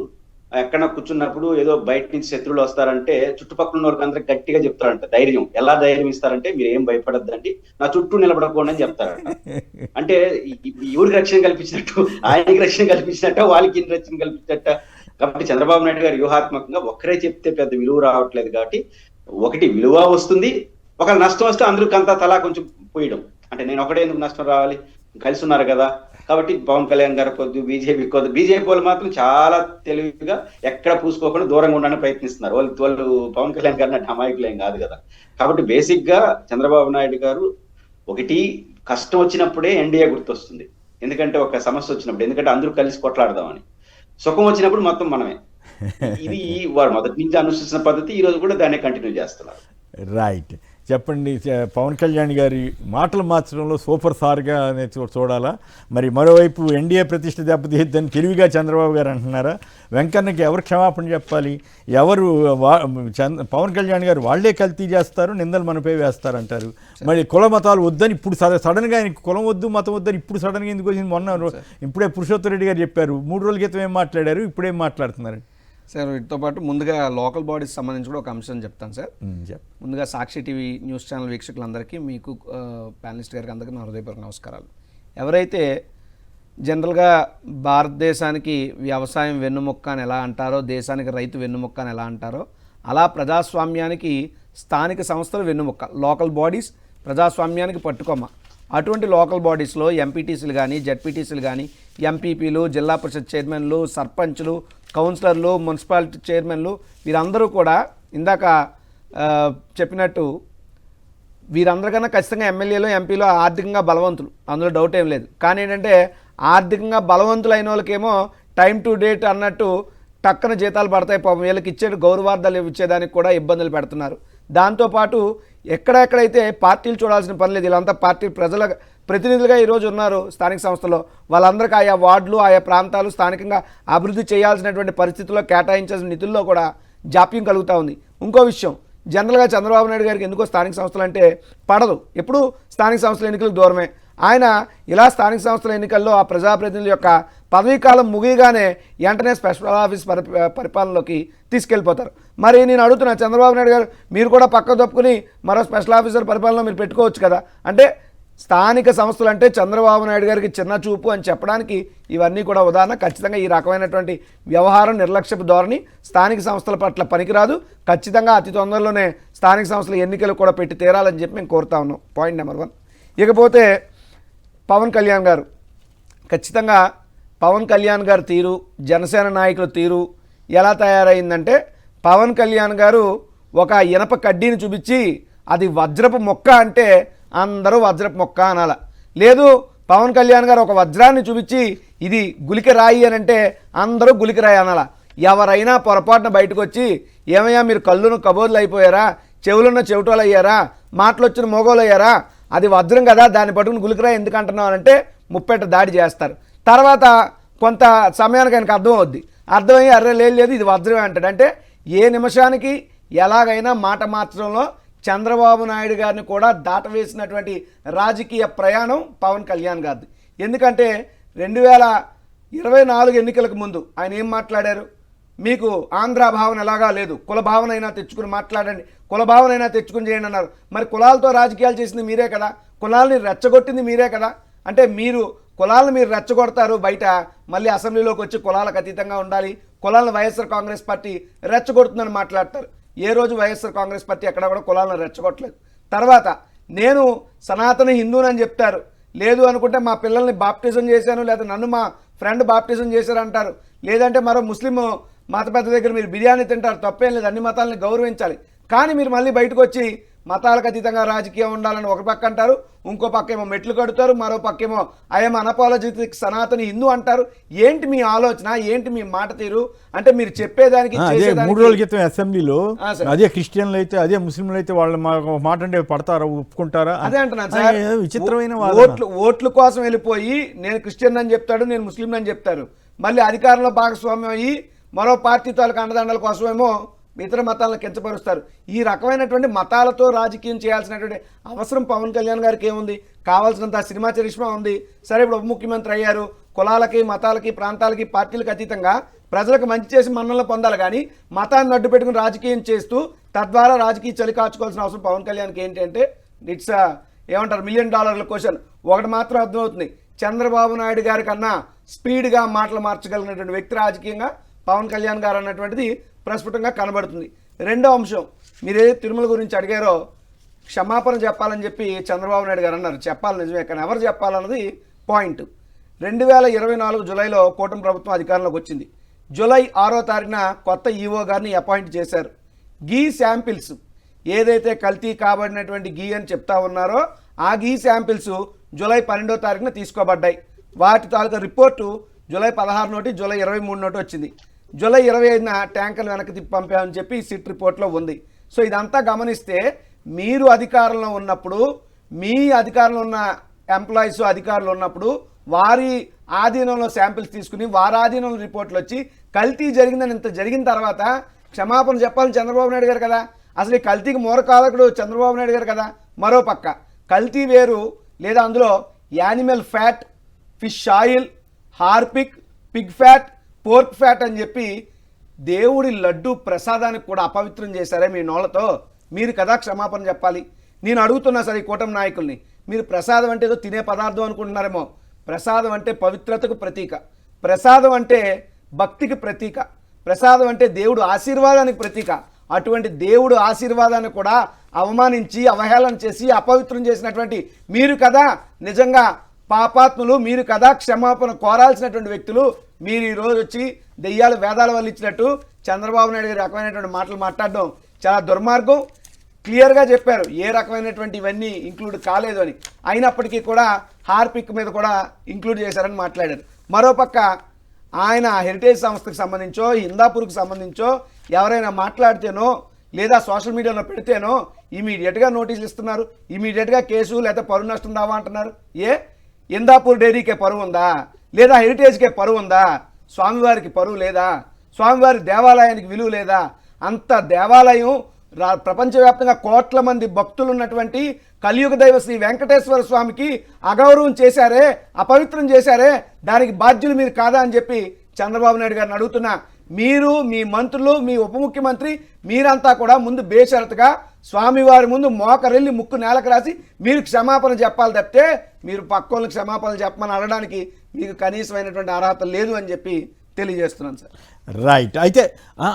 Speaker 6: ఎక్కడ కూర్చున్నప్పుడు ఏదో బయట నుంచి శత్రువులు వస్తారంటే చుట్టుపక్కల ఉన్న వాళ్ళకి అందరికి గట్టిగా చెప్తారంట ధైర్యం. ఎలా ధైర్యం ఇస్తారంటే మీరు ఏం భయపడద్దండి, నా చుట్టూ నిలబడకూడదు అని చెప్తారంట. అంటే ఎవరికి రక్షణ కల్పించినట్టు, ఆయనకి రక్షణ కల్పించినట్ట, వాళ్ళకి రక్షణ కల్పించినట్ట. కాబట్టి చంద్రబాబు నాయుడు గారు వ్యూహాత్మకంగా ఒక్కరే చెప్తే పెద్ద విలువ రావట్లేదు. కాబట్టి ఒకటి విలువ వస్తుంది, ఒక నష్టం వస్తే అందరికి అంతా తలా కొంచెం పోయడం. అంటే నేను ఒకటే ఎందుకు నష్టం రావాలి, కలిసి ఉన్నారు కదా. కాబట్టి పవన్ కళ్యాణ్ గారు కొద్ది బీజేపీ వాళ్ళు మాత్రం చాలా తెలివిగా ఎక్కడ పూసుకోకుండా దూరంగా ఉండడానికి ప్రయత్నిస్తున్నారు. వాళ్ళు పవన్ కళ్యాణ్ గారిని అమాయకులు ఏం కాదు కదా. కాబట్టి బేసిక్ గా చంద్రబాబు నాయుడు గారు ఒకటి కష్టం వచ్చినప్పుడే ఎన్డీఏ గుర్తొస్తుంది, ఎందుకంటే ఒక సమస్య వచ్చినప్పుడు, ఎందుకంటే అందరూ కలిసి కొట్లాడదామని. సుఖం వచ్చినప్పుడు మొత్తం మనమే. ఇది వాడు మొదటి నుంచి అనుసరించిన పద్ధతి, ఈ రోజు కూడా దాన్ని కంటిన్యూ చేస్తున్నారు.
Speaker 1: రైట్, చెప్పండి. పవన్ కళ్యాణ్ గారి మాటలు మార్చడంలో సూపర్ స్టార్గా చూడాలా? మరి మరోవైపు ఎన్డీఏ ప్రతిష్ట దెబ్బతీయద్దని తెలివిగా చంద్రబాబు గారు అంటున్నారా? వెంకన్నకి ఎవరు క్షమాపణ చెప్పాలి? ఎవరు పవన్ కళ్యాణ్ గారు వాళ్లే కల్తీ చేస్తారు, నిందలు మనపై వేస్తారంటారు. మరి కుల మతాలు వద్దని ఇప్పుడు సడన్గా ఆయనకి కులం వద్దు మతం వద్దని ఇప్పుడు సడన్గా ఎందుకు వచ్చింది? మొన్న ఇప్పుడే పురుషోత్తం రెడ్డి గారు చెప్పారు, 3 రోజుల క్రితం ఏం మాట్లాడారు, ఇప్పుడేం మాట్లాడుతున్నారు
Speaker 7: సార్? వీటితో పాటు ముందుగా లోకల్ బాడీస్ సంబంధించి కూడా ఒక అంశం చెప్తాను సార్. ముందుగా సాక్షి టీవీ న్యూస్ ఛానల్ వీక్షకులందరికీ, మీకు ప్యానలిస్ట్ గారికి అందరికీ నా హృదయపూర్వక నమస్కారాలు. ఎవరైతే జనరల్గా భారతదేశానికి వ్యవసాయం వెన్నుముక్క అని ఎలా అంటారో, దేశానికి రైతు వెన్నుముక్క అని ఎలా అంటారో, అలా ప్రజాస్వామ్యానికి స్థానిక సంస్థలు వెన్నుముక్క, లోకల్ బాడీస్ ప్రజాస్వామ్యానికి పట్టుకొమ్మ. అటువంటి లోకల్ బాడీస్లో ఎంపీటీసీలు కానీ, జడ్పీటీసీలు కానీ, ఎంపీపీలు, జిల్లా పరిషత్ చైర్మన్లు, సర్పంచ్లు, కౌన్సిలర్లు, మున్సిపాలిటీ చైర్మన్లు, వీరందరూ కూడా ఇందాక చెప్పినట్టు వీరందరికన్నా ఖచ్చితంగా ఎమ్మెల్యేలు, ఎంపీలు ఆర్థికంగా బలవంతులు, అందులో డౌట్ ఏం లేదు. కానీ ఏంటంటే ఆర్థికంగా బలవంతులైన వాళ్ళకేమో టైం టు డేట్ అన్నట్టు టక్కన జీతాలు పడతాయి. పాపం వీళ్ళకి ఇచ్చే గౌరవార్థాలు ఇచ్చేదానికి కూడా ఇబ్బందులు పెడుతున్నారు. దాంతోపాటు ఎక్కడెక్కడైతే పార్టీలు చూడాల్సిన పని లేదు, వీళ్ళంతా పార్టీ ప్రజల ప్రతినిధులుగా ఈరోజు ఉన్నారు స్థానిక సంస్థలో. వాళ్ళందరికీ ఆయా వార్డులు, ఆయా ప్రాంతాలు స్థానికంగా అభివృద్ధి చేయాల్సినటువంటి పరిస్థితుల్లో కేటాయించాల్సిన నిధుల్లో కూడా జాప్యం కలుగుతూ ఉంది. ఇంకో విషయం, జనరల్గా చంద్రబాబు నాయుడు గారికి ఎందుకో స్థానిక సంస్థలు అంటే పడదు, ఎప్పుడు స్థానిక సంస్థల ఎన్నికలకు దూరమే. ఆయన ఇలా స్థానిక సంస్థల ఎన్నికల్లో ఆ ప్రజాప్రతినిధుల యొక్క పదవీకాలం ముగియగానే వెంటనే స్పెషల్ ఆఫీస్ పరిపాలనలోకి తీసుకెళ్ళిపోతారు. మరి నేను అడుగుతున్నా చంద్రబాబు నాయుడు గారు, మీరు కూడా పక్క తప్పుకుని మరో స్పెషల్ ఆఫీసర్ పరిపాలన మీరు పెట్టుకోవచ్చు కదా. అంటే స్థానిక సంస్థలు అంటే చంద్రబాబు నాయుడు గారికి చిన్న చూపు అని చెప్పడానికి ఇవన్నీ కూడా ఉదాహరణ. ఖచ్చితంగా ఈ రకమైనటువంటి వ్యవహారం, నిర్లక్ష్యపు ధోరణి స్థానిక సంస్థల పట్ల పనికిరాదు. ఖచ్చితంగా అతి తొందరలోనే స్థానిక సంస్థల ఎన్నికలు కూడా పెట్టి తీరాలని చెప్పి మేము కోరుతా ఉన్నాం. Point number 1. ఇకపోతే పవన్ కళ్యాణ్ గారు, ఖచ్చితంగా పవన్ కళ్యాణ్ గారి తీరు, జనసేన నాయకుల తీరు ఎలా తయారైందంటే, పవన్ కళ్యాణ్ గారు ఒక ఇనప కడ్డీని చూపించి అది వజ్రపు మొక్క అంటే అందరూ వజ్రపు మొక్క అనాల. లేదు, పవన్ కళ్యాణ్ గారు ఒక వజ్రాన్ని చూపించి ఇది గులిక రాయి అని అంటే అందరూ గులిక రాయి అనాల. ఎవరైనా పొరపాటున బయటకు వచ్చి ఏమయ్యా మీరు కళ్ళును కబోర్లు అయిపోయారా, చెవులున్న చెవిటోలు అయ్యారా, మాటలు వచ్చిన మోగోలు అయ్యారా, అది వజ్రం కదా, దాన్ని పట్టుకుని గులికరా ఎందుకు అంటున్నావు అంటే ముప్పెట దాడి చేస్తారు. తర్వాత కొంత సమయానికి ఆయనకు అర్థం అవుద్ది, అర్థమయ్యి అర్రే లేదు ఇది వజ్రమే అంటాడు. అంటే ఏ నిమిషానికి ఎలాగైనా మాట మార్చడంలో చంద్రబాబు నాయుడు గారిని కూడా దాటవేసినటువంటి రాజకీయ ప్రయాణం పవన్ కళ్యాణ్ గారిది. ఎందుకంటే 2024 ఎన్నికలకు ముందు ఆయన ఏం మాట్లాడారు, మీకు ఆంధ్ర భావన ఎలాగా లేదు, కుల భావన అయినా తెచ్చుకుని మాట్లాడండి, కుల భావన అయినా తెచ్చుకుని చేయండి అన్నారు. మరి కులాలతో రాజకీయాలు చేసింది మీరే కదా, కులాలని రెచ్చగొట్టింది మీరే కదా. అంటే మీరు కులాలను మీరు రెచ్చగొడతారు, బయట మళ్ళీ అసెంబ్లీలోకి వచ్చి కులాలకు అతీతంగా ఉండాలి, కులాలను వైఎస్ఆర్ కాంగ్రెస్ పార్టీ రెచ్చగొడుతుందని మాట్లాడతారు. ఏ రోజు వైఎస్ఆర్ కాంగ్రెస్ పార్టీ ఎక్కడ కూడా కులాలను రెచ్చగొట్టలేదు. తర్వాత నేను సనాతన హిందూనని చెప్తారు, లేదు అనుకుంటే మా పిల్లల్ని బాప్టిజం చేశాను, లేదా నన్ను మా ఫ్రెండ్ బాప్టిజం చేశారంటారు, లేదంటే మరో ముస్లిం మత పెద్ద దగ్గర మీరు బిర్యానీ తింటారు, తప్పేం లేదు, అన్ని మతాలని గౌరవించాలి. కానీ మీరు మళ్ళీ బయటకు వచ్చి మతాలకు అతీతంగా రాజకీయం ఉండాలని ఒక పక్క అంటారు, ఇంకో పక్క ఏమో మెట్లు కడుతారు, మరో పక్క ఏమో ఐఎమ్ అనపాలజెటిక్ సనాతని హిందూ అంటారు. ఏంటి మీ ఆలోచన, ఏంటి మీ మాట తీరు? అంటే మీరు చెప్పేదానికి
Speaker 1: 3 రోజుల క్రితం అసెంబ్లీలో అదే క్రిస్టియన్లు అయితే అదే ముస్లింలు అయితే వాళ్ళు మాట అంటే పడతారా, ఒప్పుకుంటారా?
Speaker 7: అదే అంటున్నాను సార్,
Speaker 1: విచిత్రమైన
Speaker 7: ఓట్ల కోసం వెళ్ళిపోయి నేను క్రిస్టియన్ అని చెప్తాడు, నేను ముస్లిం అని చెప్తారు, మళ్ళీ అధికారంలో భాగస్వామ్యం అయ్యి మరో పార్టీ తాలూకు అండదండల కోసమేమో ఇతర మతాలను కించపరుస్తారు. ఈ రకమైనటువంటి మతాలతో రాజకీయం చేయాల్సినటువంటి అవసరం పవన్ కళ్యాణ్ గారికి ఏముంది? కావాల్సినంత సినిమా చరిష్మా ఉంది. సరే, ఇప్పుడు ఉప ముఖ్యమంత్రి అయ్యారు, కులాలకి మతాలకి ప్రాంతాలకి పార్టీలకు అతీతంగా ప్రజలకు మంచి చేసి మన్ననలు పొందాలి. కానీ మతాన్ని అడ్డు పెట్టుకుని రాజకీయం చేస్తూ తద్వారా రాజకీయ చలి కాచుకోవాల్సిన అవసరం పవన్ కళ్యాణ్కి ఏంటి అంటే ఇట్స్ ఏమంటారు $1 మిలియన్ క్వశ్చన్. ఒకటి మాత్రం అర్థమవుతుంది, చంద్రబాబు నాయుడు గారి కన్నా స్పీడ్గా మాటలు మార్చగలిగినటువంటి వ్యక్తి రాజకీయంగా పవన్ కళ్యాణ్ గారు అన్నటువంటిది ప్రస్ఫుటంగా కనబడుతుంది. రెండో అంశం, మీరేదో తిరుమల గురించి అడిగారో క్షమాపణ చెప్పాలని చెప్పి చంద్రబాబు నాయుడు గారు అన్నారు. చెప్పాలి, నిజమే, కానీ ఎవరు చెప్పాలన్నది పాయింట్. 2024 జూలైలో కూటమి ప్రభుత్వం అధికారంలోకి వచ్చింది. జూలై 6వ తారీఖున కొత్త ఈవో గారిని అపాయింట్ చేశారు. గీ శాంపిల్స్ ఏదైతే కల్తీ కాబడినటువంటి గీ అని చెప్తా ఉన్నారో ఆ గీ శాంపిల్స్ జూలై 12వ తారీఖున తీసుకోబడ్డాయి. వాటి తాలూకా రిపోర్టు జూలై 16 నోటి, జూలై 23 నోటి వచ్చింది. జూలై 25న ట్యాంకర్లు వెనక్కి తిప్పి పంపామని చెప్పి సిట్ రిపోర్ట్లో ఉంది. సో ఇదంతా గమనిస్తే మీరు అధికారంలో ఉన్నప్పుడు, మీ అధికారంలో ఉన్న ఎంప్లాయీస్ అధికారులు ఉన్నప్పుడు వారి ఆధీనంలో శాంపిల్స్ తీసుకుని వారి ఆధీనంలో రిపోర్ట్లు వచ్చి కల్తీ జరిగిందని ఇంత జరిగిన తర్వాత క్షమాపణ చెప్పాలని చంద్రబాబు నాయుడు గారు కదా. అసలు ఈ కల్తీకి మూలకారకుడు చంద్రబాబు నాయుడు గారు కదా. మరో పక్క కల్తీ వేరు, లేదా అందులో animal fat, fish oil, Harpic, Pig fat, pork fat అని చెప్పి దేవుడి లడ్డు ప్రసాదానికి కూడా అపవిత్రం చేశారే మీ నోళ్లతో. మీరు కదా క్షమాపణ చెప్పాలి. నేను అడుగుతున్నా సరే ఈ కూటమి నాయకుల్ని, మీరు ప్రసాదం అంటే ఏదో తినే పదార్థం అనుకుంటున్నారేమో. ప్రసాదం అంటే పవిత్రతకు ప్రతీక, ప్రసాదం అంటే భక్తికి ప్రతీక, ప్రసాదం అంటే దేవుడు ఆశీర్వాదానికి ప్రతీక. అటువంటి దేవుడు ఆశీర్వాదాన్ని కూడా అవమానించి అవహేళన చేసి అపవిత్రం చేసినటువంటి మీరు కదా నిజంగా పాపాత్ములు, మీరు కదా క్షమాపణ కోరాల్సినటువంటి వ్యక్తులు. మీరు ఈరోజు వచ్చి దెయ్యాలు వేదాల వల్ల ఇచ్చినట్టు చంద్రబాబు నాయుడు గారి రకమైనటువంటి మాటలు మాట్లాడడం చాలా దుర్మార్గం. క్లియర్గా చెప్పారు ఏ రకమైనటువంటి ఇవన్నీ ఇంక్లూడ్ కాలేదు అని. అయినప్పటికీ కూడా హార్పిక్ మీద కూడా ఇంక్లూడ్ చేశారని మాట్లాడారు. మరోపక్క ఆయన హెరిటేజ్ సంస్థకు సంబంధించో హిందాపూర్కి సంబంధించో ఎవరైనా మాట్లాడితేనో లేదా సోషల్ మీడియాలో పెడితేనో ఇమీడియట్గా నోటీసులు ఇస్తున్నారు, ఇమీడియట్గా కేసు లేదా పరువు నష్టం దావా అంటున్నారు. ఇందాపూర్ డైరీకే పరువు ఉందా, లేదా హెరిటేజ్కే పరువు ఉందా? స్వామివారికి పరువు లేదా? స్వామివారి దేవాలయానికి విలువ లేదా? అంత దేవాలయం ప్రపంచవ్యాప్తంగా కోట్ల మంది భక్తులు ఉన్నటువంటి కలియుగ దైవ శ్రీ వెంకటేశ్వర స్వామికి అగౌరవం చేశారే, అపవిత్రం చేశారే, దానికి బాధ్యులు మీరు కాదా అని చెప్పి చంద్రబాబు నాయుడు గారిని అడుగుతున్నా. మీరు, మీ మంత్రులు, మీ ఉప ముఖ్యమంత్రి మీరంతా కూడా ముందు బేషరతుగా స్వామివారి ముందు మోకరెళ్ళి ముక్కు నేలకు రాసి మీరు క్షమాపణ చెప్పాలి తప్పితే మీరు పక్కోళ్ళకి క్షమాపణ చెప్పమని అడగడానికి మీకు కనీసమైనటువంటి అర్హత లేదు అని చెప్పి తెలియజేస్తున్నాను సార్.
Speaker 1: రైట్. అయితే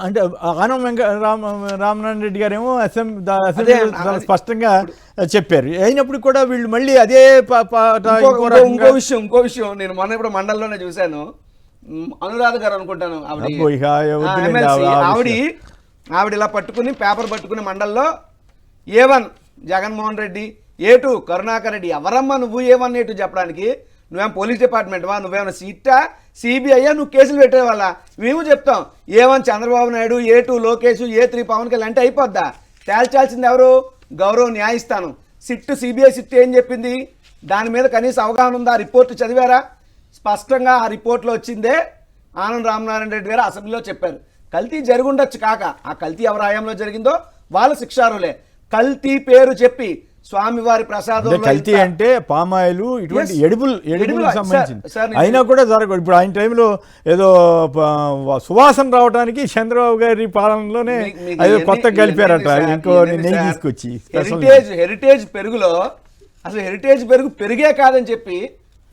Speaker 1: అంటే ఆనం రామనారాయణ రెడ్డి గారేమో అసెంబ్లీ స్పష్టంగా చెప్పారు. అయినప్పుడు కూడా వీళ్ళు మళ్ళీ అదే
Speaker 7: ఇంకో విషయం నేను మొన్న ఇప్పుడు మండలంలోనే చూశాను. అనురాధ గారు అనుకుంటాను ఆవిడ ఇలా పట్టుకుని పేపర్ పట్టుకుని మండల్లో A1 జగన్మోహన్ రెడ్డి, A2 కరుణాకర్ రెడ్డి. ఎవరమ్మా నువ్వు A1 A2 చెప్పడానికి? నువ్వేం పోలీస్ డిపార్ట్మెంట్ వా? నువ్వేమైనా సిట్టా, సిబిఐ? నువ్వు కేసులు పెట్టే వాళ్ళ? మేము చెప్తాం A1 Chandrababu Naidu, A2 Lokesh, A3 Pawan Kalyan అంటే అయిపోద్దా? తేల్చాల్సింది ఎవరు? గౌరవ న్యాయస్థానం. సిబిఐ సిట్ ఏం చెప్పింది? దాని మీద కనీసం అవగాహన ఉందా? రిపోర్ట్ చదివారా? స్పష్టంగా ఆ రిపోర్ట్లో వచ్చిందే ఆనంద్ రామనారాయణ రెడ్డి గారు అసెంబ్లీలో చెప్పారు. కల్తీ జరుగుండొచ్చు, కాక ఆ కల్తీ ఎవరి హయాంలో జరిగిందో వాళ్ళు శిక్షారులే. కల్తీ పేరు చెప్పి స్వామివారి ప్రసాదం
Speaker 1: కల్తీ అంటే పామాయిల్ ఇటువంటి ఎడిబుల్
Speaker 7: Sir,
Speaker 1: సంబంధించింది అయినా కూడా జరగదు. ఇప్పుడు ఆయన టైంలో ఏదో సువాసన రావడానికి చంద్రబాబు గారి పాలనలోనే ఏదో కొత్తగా కలిపారట, ఇంకో నెయ్యి తీసుకొచ్చి.
Speaker 7: హెరిటేజ్ పెరుగులో అసలు హెరిటేజ్ పెరుగు పెరిగే కాదని చెప్పి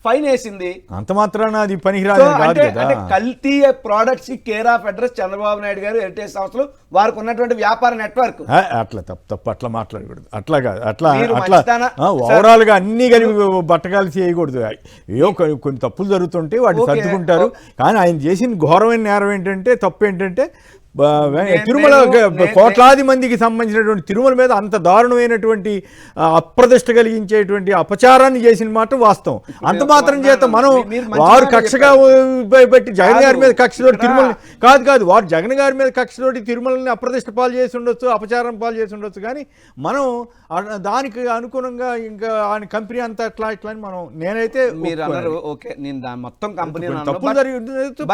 Speaker 7: ఫైన్ వేసింది.
Speaker 1: అంత మాత్రాన అది పనికిరాదు కాదు కదా.
Speaker 7: అంటే కల్తీ products care of address Chandrababu Naidu గారు, హెరిటేజ్ సంస్థలు, వారికి ఉన్నటువంటి వ్యాపార నెట్వర్క్.
Speaker 1: అట్లా తప్పు అట్లా మాట్లాడకూడదు. అట్లా కాదు, అట్లా ఓవరాల్ గా అన్ని కలిపి బట్టకాల్సి చేయకూడదు. ఏవో కొన్ని తప్పులు జరుగుతుంటే వాటిని సర్దుకుంటారు. కానీ ఆయన చేసిన ఘోరమైన నేరం ఏంటంటే, తప్పు ఏంటంటే తిరుమల కోట్లాది మందికి సంబంధించినటువంటి తిరుమల మీద అంత దారుణమైనటువంటి అప్రదిష్ట కలిగించేటువంటి అపచారాన్ని చేసిన మాట వాస్తవం. అంత మాత్రం చేత మనం వారు కక్షగా పెట్టి జగన్ గారి మీద కక్షతోటి తిరుమల కాదు వారు జగన్ గారి మీద కక్షతోటి తిరుమలని అప్రదిష్ట పాలు చేసి ఉండొచ్చు, అపచారం పాలు చేసి ఉండొచ్చు. కానీ మనం దానికి అనుగుణంగా ఇంకా ఆయన కంపెనీ అంతా ఎట్లా అని మనం నేనైతే
Speaker 7: మీరు అన్నారు. ఓకే, నేను దాని మొత్తం కంపెనీ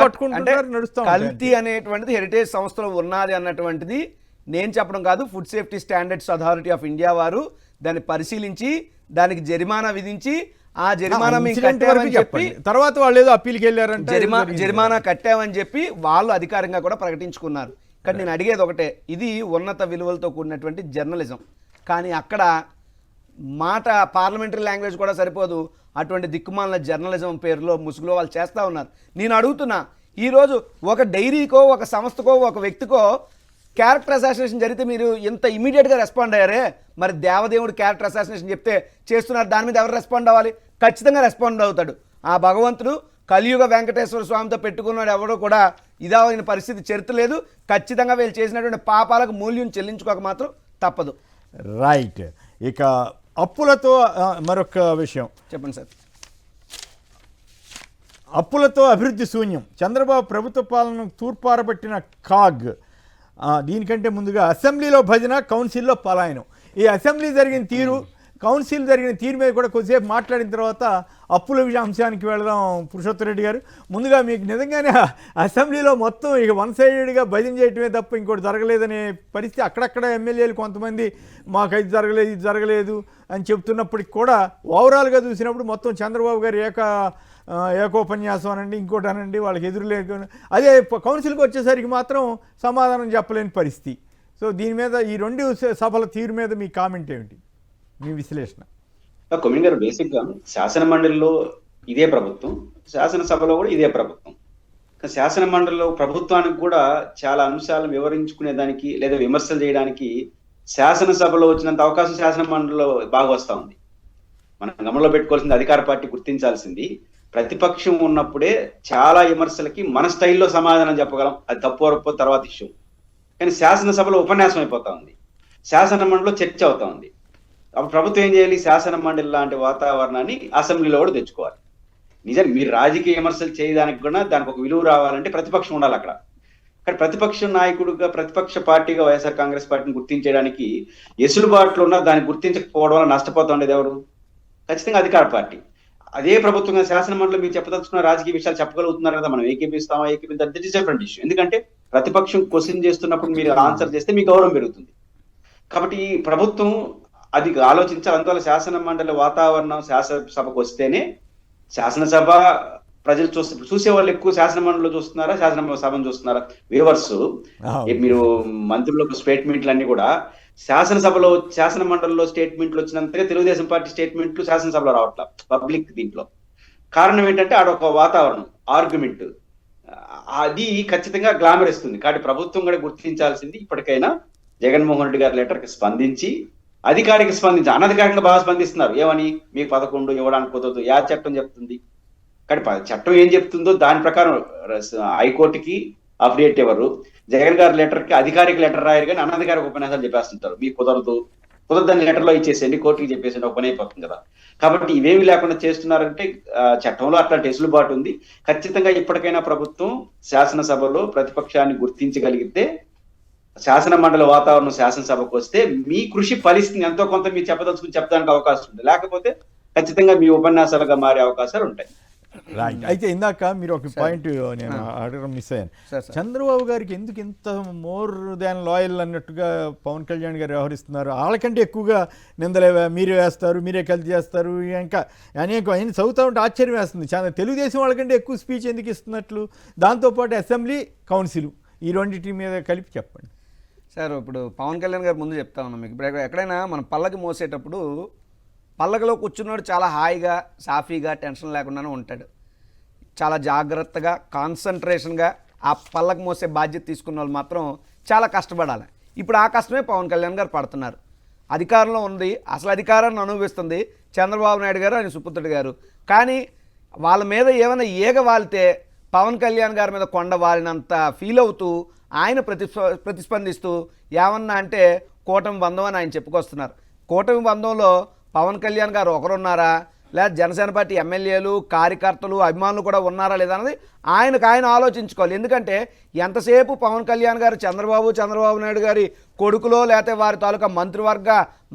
Speaker 1: పట్టుకుంటారు నడుస్తాం.
Speaker 7: కల్తీ అనేటువంటిది హెరిటేజ్ సంస్థలో ఉన్నది అన్నటువంటిది నేను చెప్పడం కాదు. Food safety standards authority of India వారు దాన్ని పరిశీలించి దానికి జరిమానా విధించి ఆ జరిమానా మేము కట్టామని చెప్పి
Speaker 1: తర్వాత వాళ్ళు ఏదో అప్పీల్కి వెళ్ళారంటే
Speaker 7: జరిమానా కట్టామని చెప్పి వాళ్ళు అధికారికంగా కూడా ప్రకటించుకున్నారు. కానీ నేను అడిగేది ఒకటే, ఇది ఉన్నత విలువలతో కూడినటువంటి జర్నలిజం. కానీ అక్కడ మాట పార్లమెంటరీ లాంగ్వేజ్ కూడా సరిపోదు, అటువంటి దిక్కుమాలిన జర్నలిజం పేరులో ముసుగులో వాళ్ళు చేస్తూ ఉన్నారు. నేను అడుగుతున్నా, ఈరోజు ఒక డైరీకో, ఒక సంస్థకో, ఒక వ్యక్తికో క్యారెక్టర్ అసాసినేషన్ జరిగితే మీరు ఇంత ఇమీడియట్గా రెస్పాండ్ అయ్యారే, మరి దేవదేవుడు క్యారెక్టర్ అసాసినేషన్ చెప్తే చేస్తున్నారు, దాని మీద ఎవరు రెస్పాండ్ అవ్వాలి? ఖచ్చితంగా రెస్పాండ్ అవుతాడు ఆ భగవంతుడు. కలియుగ వెంకటేశ్వర స్వామితో పెట్టుకున్నాడు ఎవడో కూడా ఇదైన పరిస్థితి చరిత్ర లేదు. ఖచ్చితంగా వీళ్ళు చేసినటువంటి పాపాలకు మూల్యం చెల్లించుకోక మాత్రం తప్పదు.
Speaker 1: రైట్. ఇక అప్పులతో మరొక విషయం
Speaker 7: చెప్పండి సార్.
Speaker 1: అప్పులతో అభివృద్ధి శూన్యం, చంద్రబాబు ప్రభుత్వ పాలన తూర్పారబట్టిన కాగ్. దీనికంటే ముందుగా అసెంబ్లీలో భజన, కౌన్సిల్లో పలాయనం. ఈ అసెంబ్లీ జరిగిన తీరు, కౌన్సిల్ జరిగిన తీరు మీద కూడా కొద్దిసేపు మాట్లాడిన తర్వాత అప్పుల అంశానికి వెళదాం. పురుషోత్తరెడ్డి గారు, ముందుగా మీకు నిజంగానే అసెంబ్లీలో మొత్తం ఇక వన్ సైడెడ్గా భజన చేయటమే తప్ప ఇంకోటి జరగలేదనే పరిస్థితి, అక్కడక్కడ ఎమ్మెల్యేలు కొంతమంది మాకు ఇది జరగలేదు, ఇది జరగలేదు అని చెప్తున్నప్పటికి కూడా ఓవరాల్గా చూసినప్పుడు మొత్తం చంద్రబాబు గారు ఏకోపన్యాసం అనండి, ఇంకోటి అనండి, వాళ్ళకి ఎదురు లేకుండా, అదే కౌన్సిల్కి వచ్చేసరికి మాత్రం సమాధానం చెప్పలేని పరిస్థితి. సో దీని మీద ఈ రెండు సభల తీరు మీద మీ కామెంట్ ఏమిటి, మీ విశ్లేషణ?
Speaker 6: కొమ్మిన్ గారు, బేసిక్ గా శాసన మండలిలో ఇదే ప్రభుత్వం, శాసనసభలో కూడా ఇదే ప్రభుత్వం. శాసన మండలిలో ప్రభుత్వానికి కూడా చాలా అంశాలను వివరించుకునేదానికి లేదా విమర్శలు చేయడానికి శాసనసభలో వచ్చినంత అవకాశం శాసన మండలిలో బాగా వస్తూ ఉంది. మనం గమనంలో పెట్టుకోవాల్సింది, అధికార పార్టీ గుర్తించాల్సింది, ప్రతిపక్షం ఉన్నప్పుడే చాలా విమర్శలకి మన స్టైల్లో సమాధానం చెప్పగలం. అది తప్పు వరపో తర్వాత ఇష్యూ. కానీ శాసనసభలో ఉపన్యాసం అయిపోతా ఉంది, శాసన మండలిలో చర్చ అవుతా ఉంది. అప్పుడు ప్రభుత్వం ఏం చేయాలి? శాసన మండలి లాంటి వాతావరణాన్ని అసెంబ్లీలో కూడా తెచ్చుకోవాలి. నిజానికి మీరు రాజకీయ విమర్శలు చేయడానికి కూడా దానికి ఒక విలువ రావాలంటే ప్రతిపక్షం ఉండాలి అక్కడ. కానీ ప్రతిపక్ష నాయకుడుగా, ప్రతిపక్ష పార్టీగా వైఎస్ఆర్ కాంగ్రెస్ పార్టీని గుర్తించడానికి ఎసులుబాట్లు ఉన్నా దాన్ని గుర్తించకపోవడం వల్ల నష్టపోతా ఉండేది ఎవరు? ఖచ్చితంగా అధికార పార్టీ. అదే ప్రభుత్వంగా శాసన మండలి మీరు చెప్పదలుచుకున్న రాజకీయ విషయాలు చెప్పగలుగుతున్నారు కదా, మనం ఏకీపిస్తామా ఏకీపిద్దాం, ఇట్ ఇస్ డిఫరెంట్ ఇష్యూ. ఎందుకంటే ప్రతిపక్షం క్వశ్చన్ చేస్తున్నప్పుడు మీరు ఆన్సర్ చేస్తే మీ గౌరవం పెరుగుతుంది. కాబట్టి ఈ ప్రభుత్వం అది ఆలోచించాలి. అందువల్ల శాసన మండలి వాతావరణం శాసనసభకు వస్తేనే, శాసనసభ ప్రజలు చూసే వాళ్ళు ఎక్కువ శాసన మండలిలో చూస్తున్నారా, శాసన సభను చూస్తున్నారా? వ్యూవర్స్, మీరు మంత్రులకు స్టేట్మెంట్లు అన్ని కూడా శాసనసభలో, శాసన మండలిలో స్టేట్మెంట్లు వచ్చినంతగా తెలుగుదేశం పార్టీ స్టేట్మెంట్లు శాసనసభలో రావట్లా పబ్లిక్. దీంట్లో కారణం ఏంటంటే ఆడొక వాతావరణం, ఆర్గ్యుమెంట్, అది ఖచ్చితంగా గ్లామర్ ఇస్తుంది. కాబట్టి ప్రభుత్వం కూడా గుర్తించాల్సింది, ఇప్పటికైనా జగన్మోహన్ రెడ్డి గారి లెటర్కి స్పందించి, అధికారికి స్పందించి, అనధికారికంగా బాగా స్పందిస్తున్నారు. ఏమని? మీకు 11 ఇవ్వడానికి కుదరదు, యా చట్టం చెప్తుంది. కానీ చట్టం ఏం చెప్తుందో దాని ప్రకారం హైకోర్టుకి అప్డేట్ ఇవ్వరు. జగన్ గారి లెటర్కి అధికారిక లెటర్ రాయరు, కానీ అనధికారిక ఉపన్యాసాలు చెప్పేస్తుంటారు. మీకు కుదరదని లెటర్లో ఇచ్చేసేయండి, కోర్టుకి చెప్పేసేయండి, ఒక పని అయిపోతుంది కదా. కాబట్టి ఇవేమి లేకుండా చేస్తున్నారంటే చట్టంలో అట్లాంటి వెసులుబాటు ఉంది. ఖచ్చితంగా ఇప్పటికైనా ప్రభుత్వం శాసనసభలో ప్రతిపక్షాన్ని గుర్తించగలిగితే శాసన మండలి వాతావరణం శాసనసభకు వస్తే మీ కృషి ఫలిస్తుంది, ఎంతో కొంత మీరు చెప్పదలుచుకుని చెప్పడానికి అవకాశం ఉంది. లేకపోతే ఖచ్చితంగా మీ ఉపన్యాసాలుగా మారే అవకాశాలు ఉంటాయి.
Speaker 1: రైట్. అయితే ఇందాక మీరు ఒక పాయింట్ నేను అడగడం మిస్ అయ్యాను. చంద్రబాబు గారికి ఎందుకు ఇంత మోర్ దాన్ లాయల్ అన్నట్టుగా పవన్ కళ్యాణ్ గారు వ్యవహరిస్తున్నారు? వాళ్ళకంటే ఎక్కువగా నిందలే మీరే వేస్తారు, మీరే కలిసి చేస్తారు, ఇంకా అనేక ఆయన చదువుతూ ఉంటే ఆశ్చర్యం వేస్తుంది. చాలా తెలుగుదేశం వాళ్ళకంటే ఎక్కువ స్పీచ్ ఎందుకు ఇస్తున్నట్లు? దాంతోపాటు అసెంబ్లీ, కౌన్సిల్ ఈ రెండింటి మీద కలిపి చెప్పండి
Speaker 7: సార్. ఇప్పుడు పవన్ కళ్యాణ్ గారు ముందు చెప్తా ఉన్నాం మీకు, ఇప్పుడు ఎక్కడైనా మనం పల్లకి మోసేటప్పుడు పల్లకలో కూర్చున్నాడు చాలా హాయిగా సాఫీగా టెన్షన్ లేకుండానే ఉంటాడు. చాలా జాగ్రత్తగా కాన్సన్ట్రేషన్గా ఆ పల్లకి మోసే బాధ్యత తీసుకున్న వాళ్ళు మాత్రం చాలా కష్టపడాలి. ఇప్పుడు ఆ కష్టమే పవన్ కళ్యాణ్ గారు పడుతున్నారు. అధికారంలో ఉంది, అసలు అధికారాన్ని అనుభవిస్తుంది చంద్రబాబు నాయుడు గారు, ఆయన సుపుత్రుడు గారు. కానీ వాళ్ళ మీద ఏమైనా ఈగ వాలితే పవన్ కళ్యాణ్ గారి మీద కొండ వాలినంత ఫీల్ అవుతూ ఆయన ప్రతిస్పందిస్తూ ఏమన్నా అంటే కూటమి బంధం అని ఆయన చెప్పుకొస్తున్నారు. కూటమి బంధంలో పవన్ కళ్యాణ్ గారు ఒకరున్నారా, లేదా జనసేన పార్టీ ఎమ్మెల్యేలు, కార్యకర్తలు, అభిమానులు కూడా ఉన్నారా లేదా అన్నది ఆయన ఆలోచించుకోవాలి. ఎందుకంటే ఎంతసేపు పవన్ కళ్యాణ్ గారు చంద్రబాబు నాయుడు గారి కొడుకులో లేకపోతే వారి తాలూకా మంత్రివర్గ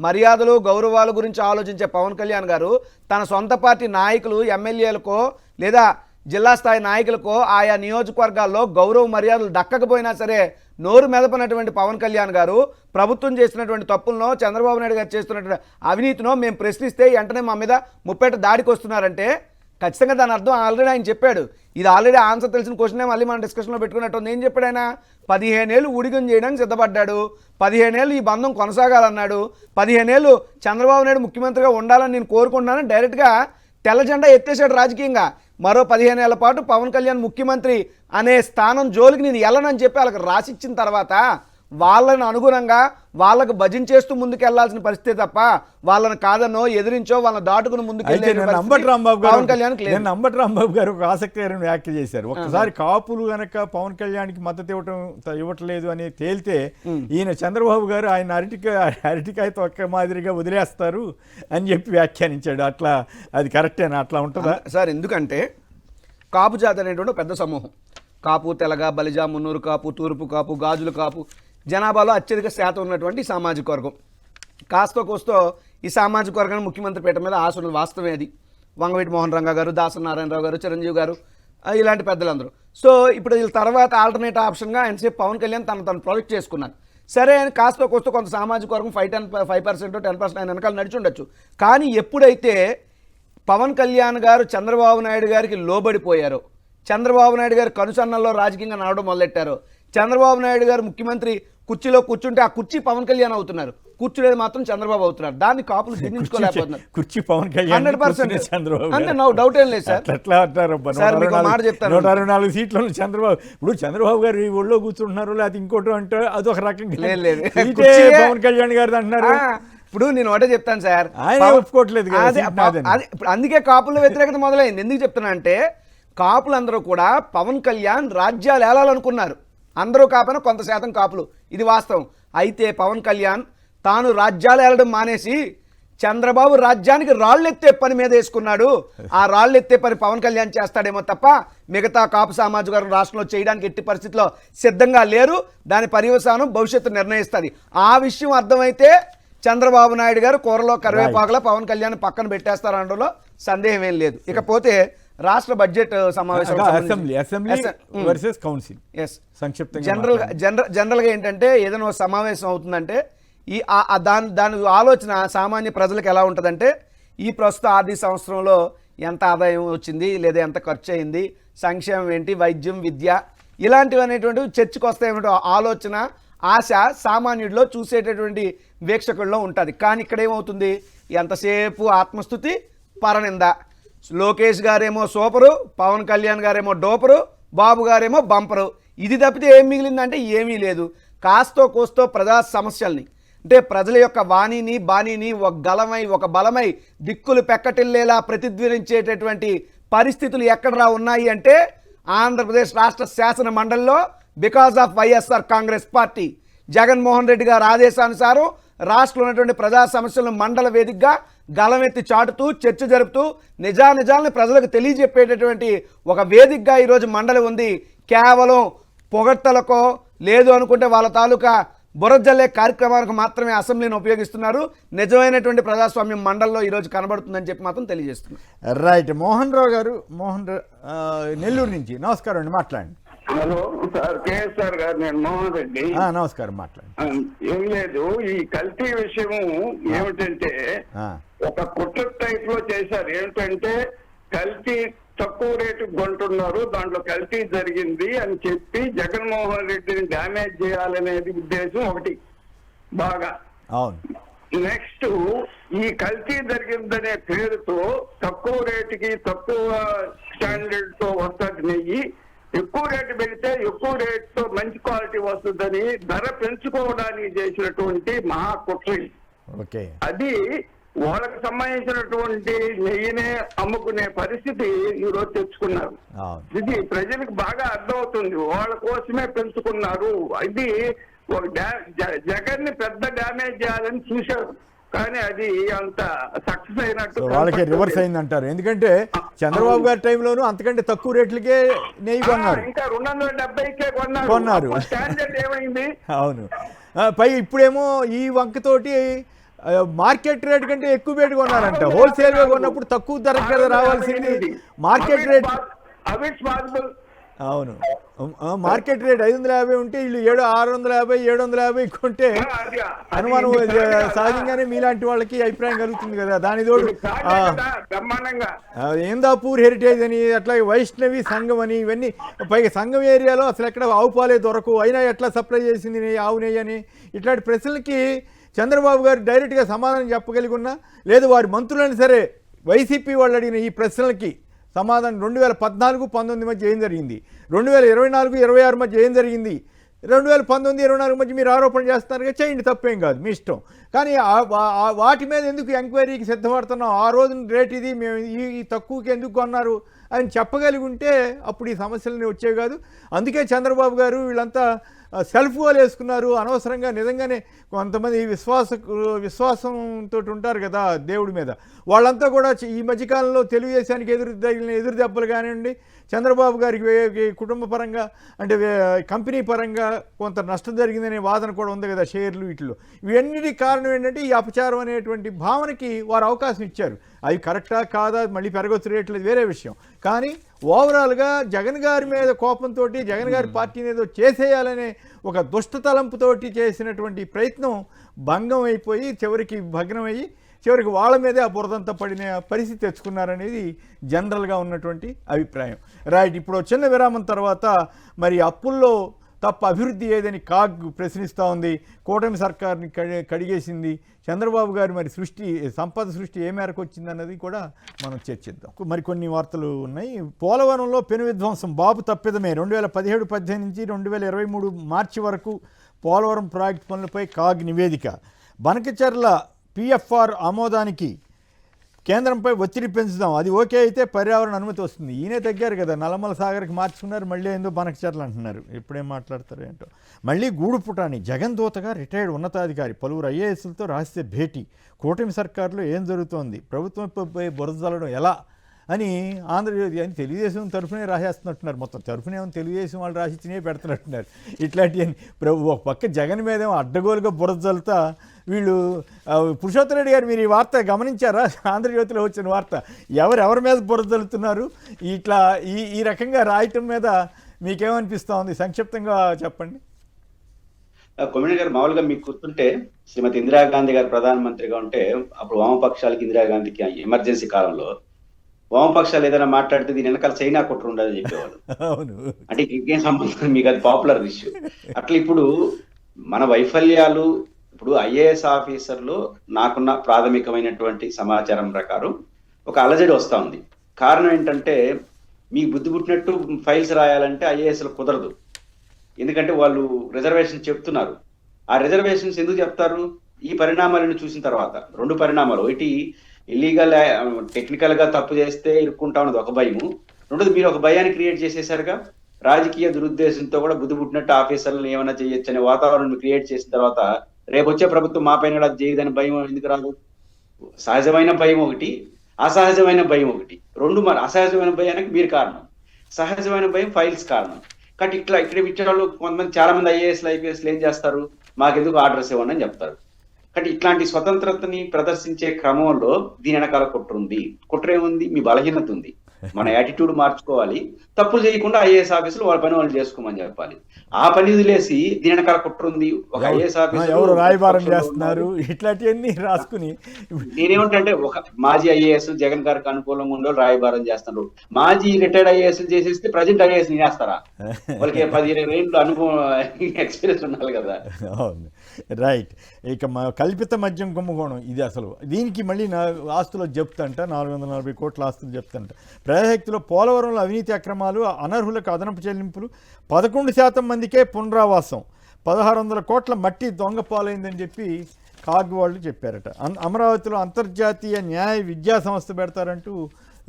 Speaker 7: మర్యాదలు, గౌరవాల గురించి ఆలోచించే పవన్ కళ్యాణ్ గారు తన సొంత పార్టీ నాయకులు, ఎమ్మెల్యేలకో లేదా జిల్లా స్థాయి నాయకులకో ఆయా నియోజకవర్గాల్లో గౌరవ మర్యాదలు దక్కకపోయినా సరే నోరు మెదపనటువంటి పవన్ కళ్యాణ్ గారు ప్రభుత్వం చేసినటువంటి తప్పులను, చంద్రబాబు నాయుడు గారు చేస్తున్నటువంటి అవినీతినో మేము ప్రశ్నిస్తే వెంటనే మా మీద ముప్పేట దాడికి వస్తున్నారంటే ఖచ్చితంగా దాని అర్థం ఆల్రెడీ ఆయన చెప్పాడు. ఇది ఆల్రెడీ ఆన్సర్ తెలిసిన క్వశ్చనే మళ్ళీ మనం డిస్కషన్లో పెట్టుకున్నట్టు. ఏం చెప్పాడు ఆయన? 15 ఏళ్ళు ఊడిగం చేయడానికి సిద్ధపడ్డాడు, 15 ఏళ్ళు ఈ బంధం కొనసాగాలన్నాడు, 15 ఏళ్ళు చంద్రబాబు నాయుడు ముఖ్యమంత్రిగా ఉండాలని నేను కోరుకుంటున్నాను డైరెక్ట్గా తెల్ల జెండా ఎత్తేసాడు రాజకీయంగా. మరో 15 ఏళ్ల పాటు పవన్ కళ్యాణ్ ముఖ్యమంత్రి అనే స్థానం జోలికి నేను వెళ్ళనని చెప్పి వాళ్ళకి రాసిచ్చిన తర్వాత వాళ్ళని అనుగుణంగా వాళ్ళకు భజించేస్తూ ముందుకు వెళ్లాల్సిన పరిస్థితి తప్ప వాళ్ళని కాదనో ఎదిరించో వాళ్ళని దాటుకుని ముందుకు
Speaker 1: అంబటి రాంబాబు గారు ఒక ఆసక్తికరమైన వ్యాఖ్య చేశారు. ఒక్కసారి కాపులు గనక పవన్ కళ్యాణ్కి మద్దతు ఇవ్వట్లేదు అని తేలితే ఈయన చంద్రబాబు గారు ఆయన అరటికాయ తొక్క మాదిరిగా వదిలేస్తారు అని చెప్పి వ్యాఖ్యానించాడు. అట్లా అది కరెక్టేనా? అట్లా ఉంటుందా
Speaker 7: సార్? ఎందుకంటే కాపు జాతి అనేటువంటి పెద్ద సమూహం, కాపు, తెలగ, బలిజ, మున్నూరు కాపు, తూర్పు కాపు, గాజులు కాపు జనాభాలో అత్యధిక శాతం ఉన్నటువంటి సామాజిక వర్గం. కాస్తో కోస్తో ఈ సామాజిక వర్గాన్ని ముఖ్యమంత్రి పీఠ మీద ఆశ ఉన్నది, వాస్తవమే అది. వంగవీటి మోహన్ రంగా గారు, దాసరి నారాయణరావు గారు, చిరంజీవి గారు, ఇలాంటి పెద్దలందరూ. సో ఇప్పుడు వీళ్ళ తర్వాత ఆల్టర్నేట్ ఆప్షన్గా ఆయనసేపు పవన్ కళ్యాణ్ తను ప్రొజెక్ట్ చేసుకున్నారు. సరే ఆయన కాస్తో కోస్తో కొంత సామాజిక వర్గం 5% 10% ఆయన వెనకాల నడిచి ఉండొచ్చు. కానీ ఎప్పుడైతే పవన్ కళ్యాణ్ గారు చంద్రబాబు నాయుడు గారికి లోబడిపోయారో, చంద్రబాబు నాయుడు గారు కనుసన్నల్లో రాజకీయంగా నడవడం మొదలెట్టారు, చంద్రబాబు నాయుడు గారు ముఖ్యమంత్రి కుర్చీలో కూర్చుంటే ఆ కుర్చీ పవన్ కళ్యాణ్ అవుతున్నారు, కూర్చునేది మాత్రం చంద్రబాబు అవుతున్నారు. దాన్ని కాపులు జీర్ణించుకోలేకపోతున్నారు.
Speaker 1: కుర్చీ పవన్ కళ్యాణ్
Speaker 7: 100% అంటే నో డౌట్ ఏం లేదు సార్.
Speaker 1: ఎట్లా అంటారు? 164 సీట్లలో చంద్రబాబు, ఇప్పుడు చంద్రబాబు గారు ఈ ఒళ్ళో కూర్చుంటున్నారు, లేకపోతే ఇంకోటి అంటే అదొక రకంగా
Speaker 7: లేదు
Speaker 1: పవన్ కళ్యాణ్ గారు అంటున్నారు.
Speaker 7: ఇప్పుడు నేను ఒకటే చెప్తాను సార్,
Speaker 1: ఆయన ఒప్పుకోవట్లేదు.
Speaker 7: ఇప్పుడు అందుకే కాపుల వ్యతిరేకత మొదలైంది. ఎందుకు చెప్తున్నా అంటే కాపులందరూ కూడా పవన్ కళ్యాణ్ రాజ్యాలు ఏలాలనుకున్నారు. అందరూ కాకపోయినా కొంత శాతం కాపులు, ఇది వాస్తవం. అయితే పవన్ కళ్యాణ్ తాను రాజ్యాలు ఏలడం మానేసి చంద్రబాబు రాజ్యానికి రాళ్ళెత్తే పని మీద వేసుకున్నాడు. ఆ రాళ్ళెత్తే పని పవన్ కళ్యాణ్ చేస్తాడేమో తప్ప మిగతా కాపు సామాజిక వర్గం రాష్ట్రంలో చేయడానికి ఎట్టి పరిస్థితిలో సిద్ధంగా లేరు. దాని పర్యవసానం భవిష్యత్తు నిర్ణయిస్తుంది. ఆ విషయం అర్థమైతే చంద్రబాబు నాయుడు గారు కూరలో కరివేపాకులో పవన్ కళ్యాణ్ పక్కన పెట్టేస్తారనడంలో సందేహం ఏం లేదు. ఇకపోతే రాష్ట్ర బడ్జెట్ సమావేశం జనరల్గా ఏంటంటే ఏదైనా సమావేశం అవుతుందంటే దాని ఆలోచన సామాన్య ప్రజలకు ఎలా ఉంటుందంటే ఈ ప్రస్తుత ఆర్థిక సంవత్సరంలో ఎంత ఆదాయం వచ్చింది లేదా ఎంత ఖర్చు అయింది, సంక్షేమం ఏంటి, వైద్యం, విద్య ఇలాంటివి అనేటువంటివి చర్చకు వస్తాయనే ఆలోచన, ఆశ సామాన్యుడిలో చూసేటటువంటి వీక్షకుల్లో ఉంటుంది. కానీ ఇక్కడ ఏమవుతుంది? ఎంతసేపు ఆత్మస్థుతి, పరనింద. లోకేష్ గారేమో సూపరు, పవన్ కళ్యాణ్ గారేమో డోపరు, బాబు గారేమో బంపరు. ఇది తప్పితే ఏం మిగిలిందంటే ఏమీ లేదు. కాస్తో కోస్తో ప్రజా సమస్యల్ని అంటే ప్రజల యొక్క వాణిని బాణిని ఒక బలమై దిక్కులు పెక్కటిల్లేలా ప్రతిధ్వనించేటటువంటి పరిస్థితులు ఎక్కడరా ఉన్నాయి అంటే ఆంధ్రప్రదేశ్ రాష్ట్ర శాసన మండలిలో because of YSR Congress party Jaganmohan Reddy గారి ఆదేశానుసారం రాష్ట్రంలో ఉన్నటువంటి ప్రజా సమస్యలను మండల వేదికగా గలమెత్తి చాటుతూ చర్చ జరుపుతూ నిజానిజాలను ప్రజలకు తెలియజెప్పేటటువంటి ఒక వేదికగా ఈరోజు మండలి ఉంది. కేవలం పొగడ్తలకో లేదు అనుకుంటే వాళ్ళ తాలూకా బురజల్లే కార్యక్రమానికి మాత్రమే అసెంబ్లీని ఉపయోగిస్తున్నారు. నిజమైనటువంటి ప్రజాస్వామ్యం మండల్లో ఈరోజు కనబడుతుందని చెప్పి మాత్రం తెలియజేస్తున్నారు.
Speaker 1: రైట్. మోహన్ రావు గారు, నెల్లూరు నుంచి. నమస్కారం అండి, మాట్లాడండి.
Speaker 8: హలో సార్, కేఎస్ఆర్ గారు, నేను మోహన్ రెడ్డి.
Speaker 1: నమస్కారం, మాట్లాడండి.
Speaker 8: ఏం లేదు, ఈ కల్తీ విషయము ఏమిటంటే ఒక కుట్ర టైప్ లో చేశారు. ఏమిటంటే కల్తీ తక్కువ రేటు కొంటున్నారు, దాంట్లో కల్తీ జరిగింది అని చెప్పి జగన్మోహన్ రెడ్డిని డ్యామేజ్ చేయాలనేది ఉద్దేశం ఒకటి బాగా.
Speaker 1: అవును.
Speaker 8: నెక్స్ట్, ఈ కల్తీ జరిగిందనే పేరుతో తక్కువ రేటుకి తక్కువ స్టాండర్డ్ తో వస్తుంది నెయ్యి, ఎక్కువ రేటు పెడితే ఎక్కువ రేటుతో మంచి క్వాలిటీ వస్తుందని ధర పెంచుకోవడానికి చేసినటువంటి మహా కుట్ర.
Speaker 1: ఓకే.
Speaker 8: అది వాళ్ళకి సంబంధించినటువంటి నెయ్యినే అమ్ముకునే పరిస్థితి ఈరోజు తెచ్చుకున్నారు. ఇది ప్రజలకు బాగా అర్థమవుతుంది, వాళ్ళ కోసమే పెంచుకున్నారు. ఇది ఒక జగన్ ని పెద్ద డ్యామేజ్ చేయాలని చూశారు, కానీ అది అంత సక్సెస్ అయినట్టు
Speaker 1: వాళ్ళకి రివర్స్ అయింది అంటారు. ఎందుకంటే చంద్రబాబు గారి టైంలోనూ అంతకంటే తక్కువ రేట్లకే నెయ్యి కొన్నారు,
Speaker 8: ఇంకా 270కే
Speaker 1: కొన్నారు.
Speaker 8: స్టాండర్డ్ ఏమైంది?
Speaker 1: అవును. పై ఇప్పుడేమో ఈ వంకతోటి మార్కెట్ రేట్ కంటే ఎక్కువ రేటు కొన్నారంట. హోల్సేల్ గా కొన్నప్పుడు తక్కువ ధర కదా రావాల్సింది, మార్కెట్ రేట్. అవును, మార్కెట్ రేట్ 550 ఉంటే వీళ్ళు 650 750 కొంటే అనుమానం సహజంగానే మీలాంటి వాళ్ళకి అభిప్రాయం కలుగుతుంది కదా. దాని తోడు ఏందాపూర్ హెరిటేజ్ అని, అట్లాగే వైష్ణవి సంఘం అని, ఇవన్నీ పైగా సంఘం ఏరియాలో అసలు ఎక్కడ ఆవు పాలే దొరకవు, అయినా ఎట్లా సప్లై చేసింది నెయ్యి, ఆవు నెయ్యి అని. ఇట్లాంటి ప్రశ్నలకి చంద్రబాబు గారు డైరెక్ట్గా సమాధానం చెప్పగలిగి ఉన్నా, లేదు వారి మంత్రులని సరే వైసీపీ వాళ్ళు అడిగిన ఈ ప్రశ్నలకి సమాధానం 2014-19 మధ్య ఏం జరిగింది, 2024-26 మధ్య ఏం జరిగింది, 2019-24 మధ్య మీరు ఆరోపణ చేస్తున్నారుగా, చేయండి, తప్పేం కాదు, మీ ఇష్టం. కానీ వాటి మీద ఎందుకు ఎంక్వైరీకి సిద్ధపడుతున్నాం, ఆ రోజున రేట్ ఇది, మేము ఈ తక్కువకి ఎందుకు కొన్నారు అని చెప్పగలిగి ఉంటే అప్పుడు ఈ సమస్యలని వచ్చేవి కాదు. అందుకే చంద్రబాబు గారు వీళ్ళంతా సెల్ఫ్ గోల్ వేసుకున్నారు అనవసరంగా. నిజంగానే కొంతమంది విశ్వాసంతో ఉంటారు కదా దేవుడి మీద, వాళ్ళంతా కూడా ఈ మధ్యకాలంలో తెలుగుదేశానికి ఎదురు దెబ్బలు కానివ్వండి, చంద్రబాబు గారికి కుటుంబ పరంగా అంటే కంపెనీ పరంగా కొంత నష్టం జరిగిందనే వాదన కూడా ఉంది కదా, షేర్లు వీటిలో. ఇవన్నిటికి కారణం ఏంటంటే ఈ అపచారం అనేటువంటి భావనకి వారు అవకాశం ఇచ్చారు. అవి కరెక్టా కాదా, మళ్ళీ పెరగొచ్చు రేట్లు, వేరే విషయం. కానీ ఓవరాల్గా జగన్ గారి మీద కోపంతో, జగన్ గారి పార్టీని ఏదో చేసేయాలనే ఒక దుష్టతలంపుతోటి చేసినటువంటి ప్రయత్నం భంగం అయిపోయి చివరికి భగ్నమయ్యి చివరికి వాళ్ళ మీదే ఆ బురదంతా పడిన పరిస్థితి తెచ్చుకున్నారనేది జనరల్గా ఉన్నటువంటి అభిప్రాయం. రైట్. ఇప్పుడు చిన్న విరామం తర్వాత మరి అప్పుల్లో తప్ప అభివృద్ధి ఏదని కాగ్ ప్రశ్నిస్తూ ఉంది. కూటమి సర్కార్ని కడిగేసింది. చంద్రబాబు గారు మరి సంపద సృష్టి ఏ మేరకు వచ్చిందన్నది కూడా మనం చర్చిద్దాం. మరికొన్ని వార్తలు ఉన్నాయి. పోలవరంలో పెను విధ్వంసం, బాబు తప్పిదమే. 2017-18 నుంచి 2023 మార్చి వరకు పోలవరం ప్రాజెక్టు పనులపై కాగ్ నివేదిక. బనకచర్ల పిఎఫ్ఆర్ ఆమోదానికి కేంద్రంపై ఒత్తిడి పెంచుదాం, అది ఓకే అయితే పర్యావరణ అనుమతి వస్తుంది. ఈయనే తగ్గారు కదా, నల్లమల సాగర్కి మార్చుకున్నారు, మళ్ళీ ఏందో బనకచర్ల అంటున్నారు. ఎప్పుడేం మాట్లాడతారు ఏంటో. మళ్ళీ గూడుపుటాని జగన్ దూతగా రిటైర్డ్ ఉన్నతాధికారి, పలువురు ఐఏఎస్లతో రహస్య భేటీ. కూటమి సర్కారులో ఏం జరుగుతోంది, ప్రభుత్వంపై బురద జల్లడం ఎలా అని ఆంధ్రజ్యోతి అని తెలుగుదేశం తరఫునే రాసేస్తున్నట్టున్నారు. మొత్తం తరఫునే తెలుగుదేశం వాళ్ళు రాసిచ్చినే పెడుతున్నట్టున్నారు. ఇట్లాంటివన్నీ ఒక పక్క జగన్ మీదేమో అడ్డగోలుగా బురద జల్లుతా వీళ్ళు. పురుషోత్తమ రెడ్డి గారు, మీరు ఈ వార్త గమనించారా? ఆంధ్రజ్యోతిలో వచ్చిన వార్త, ఎవరెవరి మీద బురద జల్లుతున్నారు, ఇట్లా ఈ రకంగా రాయటం మీద మీకేమనిపిస్తూ ఉంది? సంక్షిప్తంగా చెప్పండి.
Speaker 6: కొమ్మినేని గారు, మామూలుగా మీకు గుర్తుంటే శ్రీమతి ఇందిరాగాంధీ గారు ప్రధానమంత్రిగా ఉంటే అప్పుడు వామపక్షాలకి ఇందిరాగాంధీకి ఎమర్జెన్సీ కాలంలో వామపక్షాలు ఏదైనా మాట్లాడితే దీని వెనకాల చైనా కుట్ర ఉండదని చెప్పేవాళ్ళు.
Speaker 1: అవును,
Speaker 6: అంటే ఇంకేం సంబంధం, మీకు అది పాపులర్ ఇష్యూ. అట్లా ఇప్పుడు మన వైఫల్యాలు, ఇప్పుడు ఐఏఎస్ ఆఫీసర్లు నాకున్న ప్రాథమికమైనటువంటి సమాచారం ప్రకారం ఒక అలజడి వస్తూ ఉంది. కారణం ఏంటంటే, మీకు బుద్ధి పుట్టినట్టు ఫైల్స్ రాయాలంటే ఐఏఎస్లు కుదరదు. ఎందుకంటే వాళ్ళు రిజర్వేషన్ చెప్తున్నారు. ఆ రిజర్వేషన్స్ ఎందుకు చెప్తారు? ఈ పరిణామాలను చూసిన తర్వాత 2 పరిణామాలు. ఒకటి, ఇల్లీగల్ టెక్నికల్ గా తప్పు చేస్తే ఇరుక్కుంటా ఉన్నది ఒక భయము. రెండోది, మీరు ఒక భయాన్ని క్రియేట్ చేసేసారుగా. రాజకీయ దురుద్దేశంతో కూడా బుద్ధి పుట్టినట్టు ఆఫీసర్లను ఏమైనా చేయొచ్చు అనే వాతావరణం క్రియేట్ చేసిన తర్వాత రేపు వచ్చే ప్రభుత్వం మా పైన అది చేయదని భయం ఎందుకు రాదు? సహజమైన భయం ఒకటి, అసహజమైన భయం ఒకటి. 2 అసహజమైన భయానికి మీరు కారణం, సహజమైన భయం ఫైల్స్ కారణం. కాబట్టి ఇక్కడ ఇచ్చిన వాళ్ళు కొంతమంది చాలా మంది ఐఏఎస్లు ఐపీఎస్లు ఏం చేస్తారు, మాకెందుకు ఆర్డర్స్ ఇవ్వండి అని చెప్తారు. కాబట్టి ఇట్లాంటి స్వతంత్రతని ప్రదర్శించే క్రమంలో దీని వెనకాల కుట్ర ఉంది. కుట్ర ఏముంది? మీ బలహీనత ఉంది. మన యాటిట్యూడ్ మార్చుకోవాలి. తప్పులు చేయకుండా ఐఏఎస్ ఆఫీసులు వాళ్ళ పని వాళ్ళు చేసుకోమని చెప్పాలి. ఆ పని వదిలేసి దీని వెనకాల కుట్ర ఉంది, ఒక ఐఏఎస్ ఆఫీసర్
Speaker 1: ఎవరు రాయబారం చేస్తున్నారు, ఇట్లాంటివన్నీ రాసుకుని.
Speaker 6: నేనేమంటే ఒక మాజీ ఐఏఎస్ జగన్ గారికి అనుకూలంగా ఉండే రాయబారం చేస్తున్నారు. మాజీ రిటైర్డ్ ఐఏఎస్ చేసేస్తే ప్రజెంట్ ఐఏఎస్ చేస్తారా? వాళ్ళకి 10-20 ఏళ్ళు అనుభవం ఎక్స్పీరియన్స్ ఉండాలి కదా.
Speaker 1: అవును, రైట్. ఇక కల్పిత మద్యం కుంభకోణం ఇది అసలు. దీనికి మళ్ళీ నా ఆస్తులు చెప్తాంట, 440 కోట్ల ఆస్తులు చెప్తాంట. ప్రజాశక్తిలో పోలవరంలో అవినీతి అక్రమాలు, అనర్హులకు అదనపు చెల్లింపులు, 11% మందికే పునరావాసం, 1600 కోట్ల మట్టి దొంగ పాలైందని చెప్పి కాగ్ వాళ్ళు చెప్పారట. అమరావతిలో అంతర్జాతీయ న్యాయ విద్యా సంస్థ పెడతారంటూ